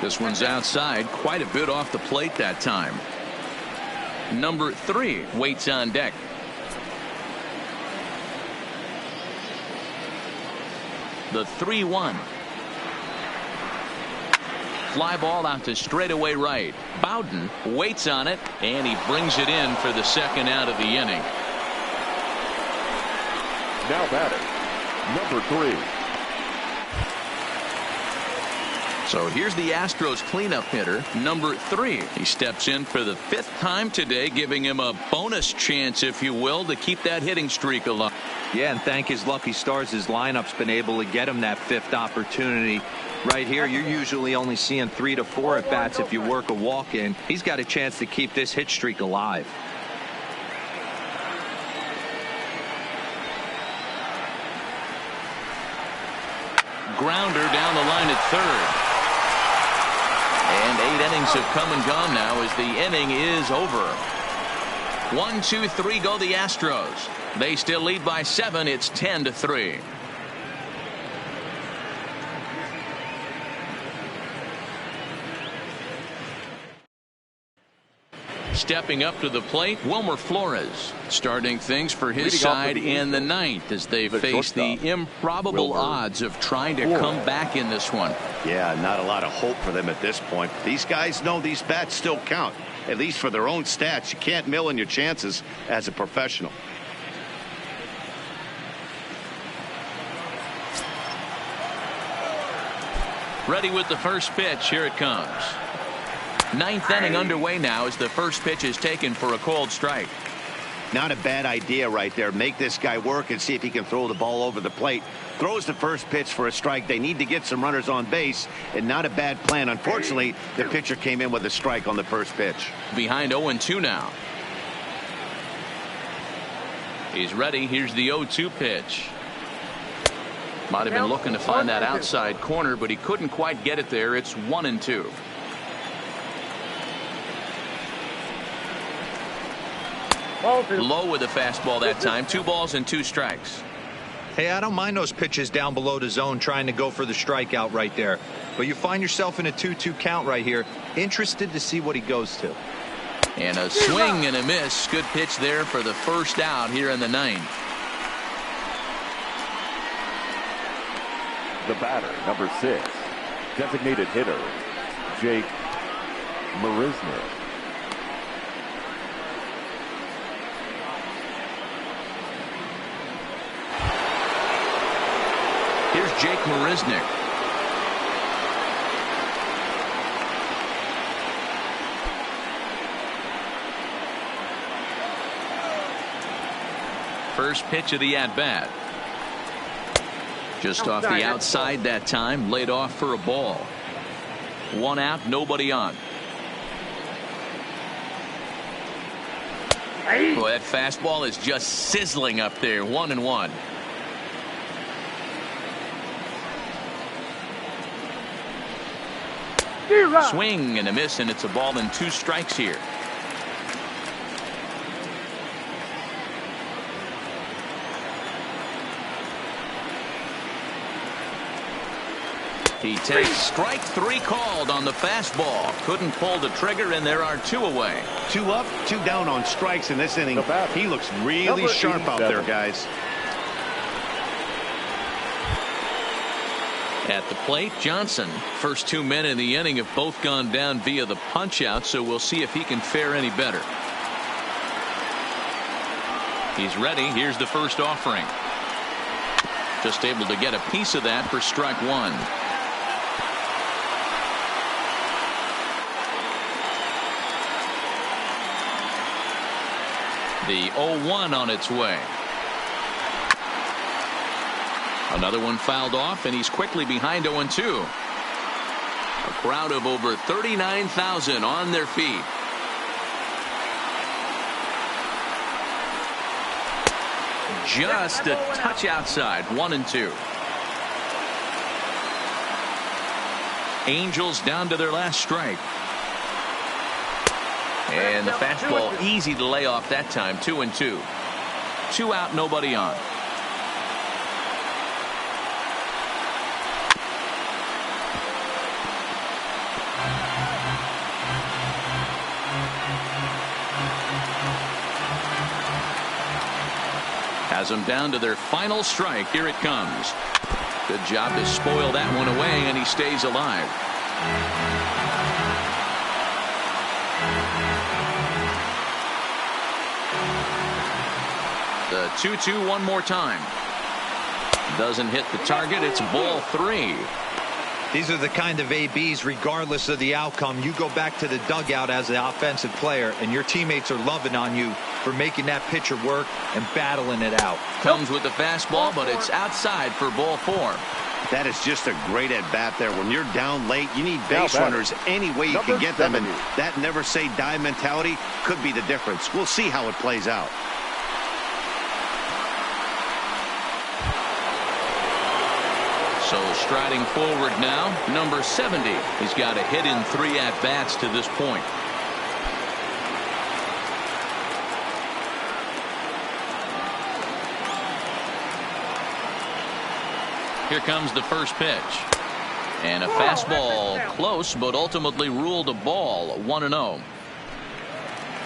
S1: This one's outside, quite a bit off the plate that time. Number 3 waits on deck. the 3-1. Fly ball out to straightaway right. Bowden waits on it, and he brings it in for the second out of the inning.
S3: Now batting, number 3.
S1: So here's the Astros cleanup hitter, number 3. He steps in for the 5th time today, giving him a bonus chance, if you will, to keep that hitting streak alive.
S4: Yeah, and thank his lucky stars, his lineup's been able to get him that 5th opportunity. Right here, you're usually only seeing 3 to 4 at bats if you work a walk in. He's got a chance to keep this hit streak alive.
S1: Grounder down the line at third. And 8 innings have come and gone now as the inning is over. 1, 2, 3 go the Astros. They still lead by 7. It's 10-3. Stepping up to the plate, Wilmer Flores starting things for his side in the 9th as they face the improbable odds of trying to come back in this one.
S2: Yeah, not a lot of hope for them at this point. These guys know these bats still count, at least for their own stats. You can't mill in your chances as a professional.
S1: Ready with the first pitch. Here it comes. 9th inning underway now as the first pitch is taken for a called strike.
S2: Not a bad idea right there. Make this guy work and see if he can throw the ball over the plate. Throws the first pitch for a strike. They need to get some runners on base, and not a bad plan. Unfortunately, the pitcher came in with a strike on the first pitch.
S1: Behind 0-2 now. He's ready. Here's the 0-2 pitch. Might have been looking to find that outside corner, but he couldn't quite get it there. It's 1-2. Low with a fastball that time. 2 balls and 2 strikes.
S4: Hey, I don't mind those pitches down below the zone trying to go for the strikeout right there. But you find yourself in a 2-2 count right here. Interested to see what he goes to.
S1: And a swing and a miss. Good pitch there for the first out here in the 9th.
S3: The batter, number 6, designated hitter, Jake Marisnick.
S1: Here's Jake Marisnick. First pitch of the at-bat. Just off the outside that time, laid off for a ball. 1 out, nobody on. Boy, that fastball is just sizzling up there. 1-1. Swing and a miss, and it's a ball and 2 strikes here. He takes strike 3 called on the fastball. Couldn't pull the trigger, and there are 2 away.
S2: 2 up, 2 down on strikes in this inning. He looks really sharp out there, guys.
S1: At the plate, Johnson. First 2 men in the inning have both gone down via the punch-out, so we'll see if he can fare any better. He's ready. Here's the first offering. Just able to get a piece of that for strike 1. The 0-1 on its way. Another one fouled off, and he's quickly behind 0-2. A crowd of over 39,000 on their feet. Just a touch outside. 1-2. Angels down to their last strike. And the fastball easy to lay off that time. 2-2. 2 out, nobody on. Has them down to their final strike. Here it comes. Good job to spoil that one away, and he stays alive. The 2-2 one more time. Doesn't hit the target. It's ball 3.
S4: These are the kind of ABs, regardless of the outcome, you go back to the dugout as an offensive player, and your teammates are loving on you for making that pitcher work and battling it out.
S1: Comes with the fastball, but it's outside for ball 4.
S2: That is just a great at-bat there. When you're down late, you need base runners any way you can get them, and that never-say-die mentality could be the difference. We'll see how it plays out.
S1: So striding forward now, number 70. He's got a hit in 3 at-bats to this point. Here comes the first pitch. And a fastball close, but ultimately ruled a ball, 1-0.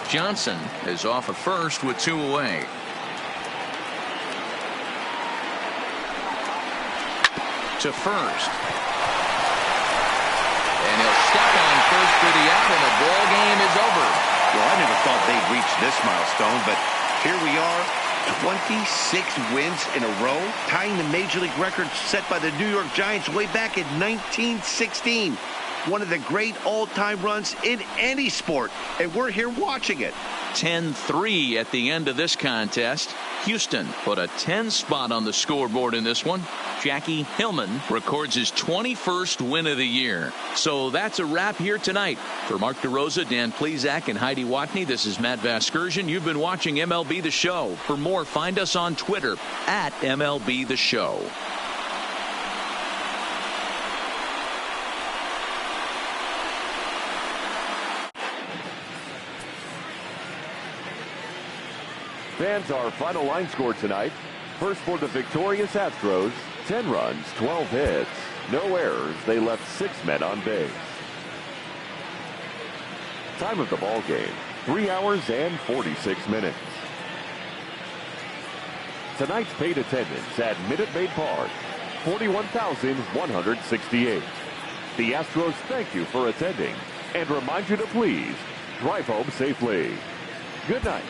S1: Johnson is off at first with 2 away. To first. And he'll step on first for the out, and the ball game is over.
S2: Well, I never thought they'd reach this milestone, but here we are, 26 wins in a row, tying the Major League record set by the New York Giants way back in 1916. One of the great all-time runs in any sport, and we're here watching it.
S1: 10-3 at the end of this contest. Houston put a 10 spot on the scoreboard in this one. Jackie Hillman records his 21st win of the year. So that's a wrap here tonight. For Mark DeRosa, Dan Plesac, and Heidi Watney, this is Matt Vasgersian. You've been watching MLB The Show. For more, find us on Twitter at MLB The Show.
S3: Fans, our final line score tonight. First for the victorious Astros, 10 runs, 12 hits, no errors. They left 6 men on base. Time of the ball game, 3 hours and 46 minutes. Tonight's paid attendance at Minute Maid Park, 41,168. The Astros thank you for attending and remind you to please drive home safely. Good night.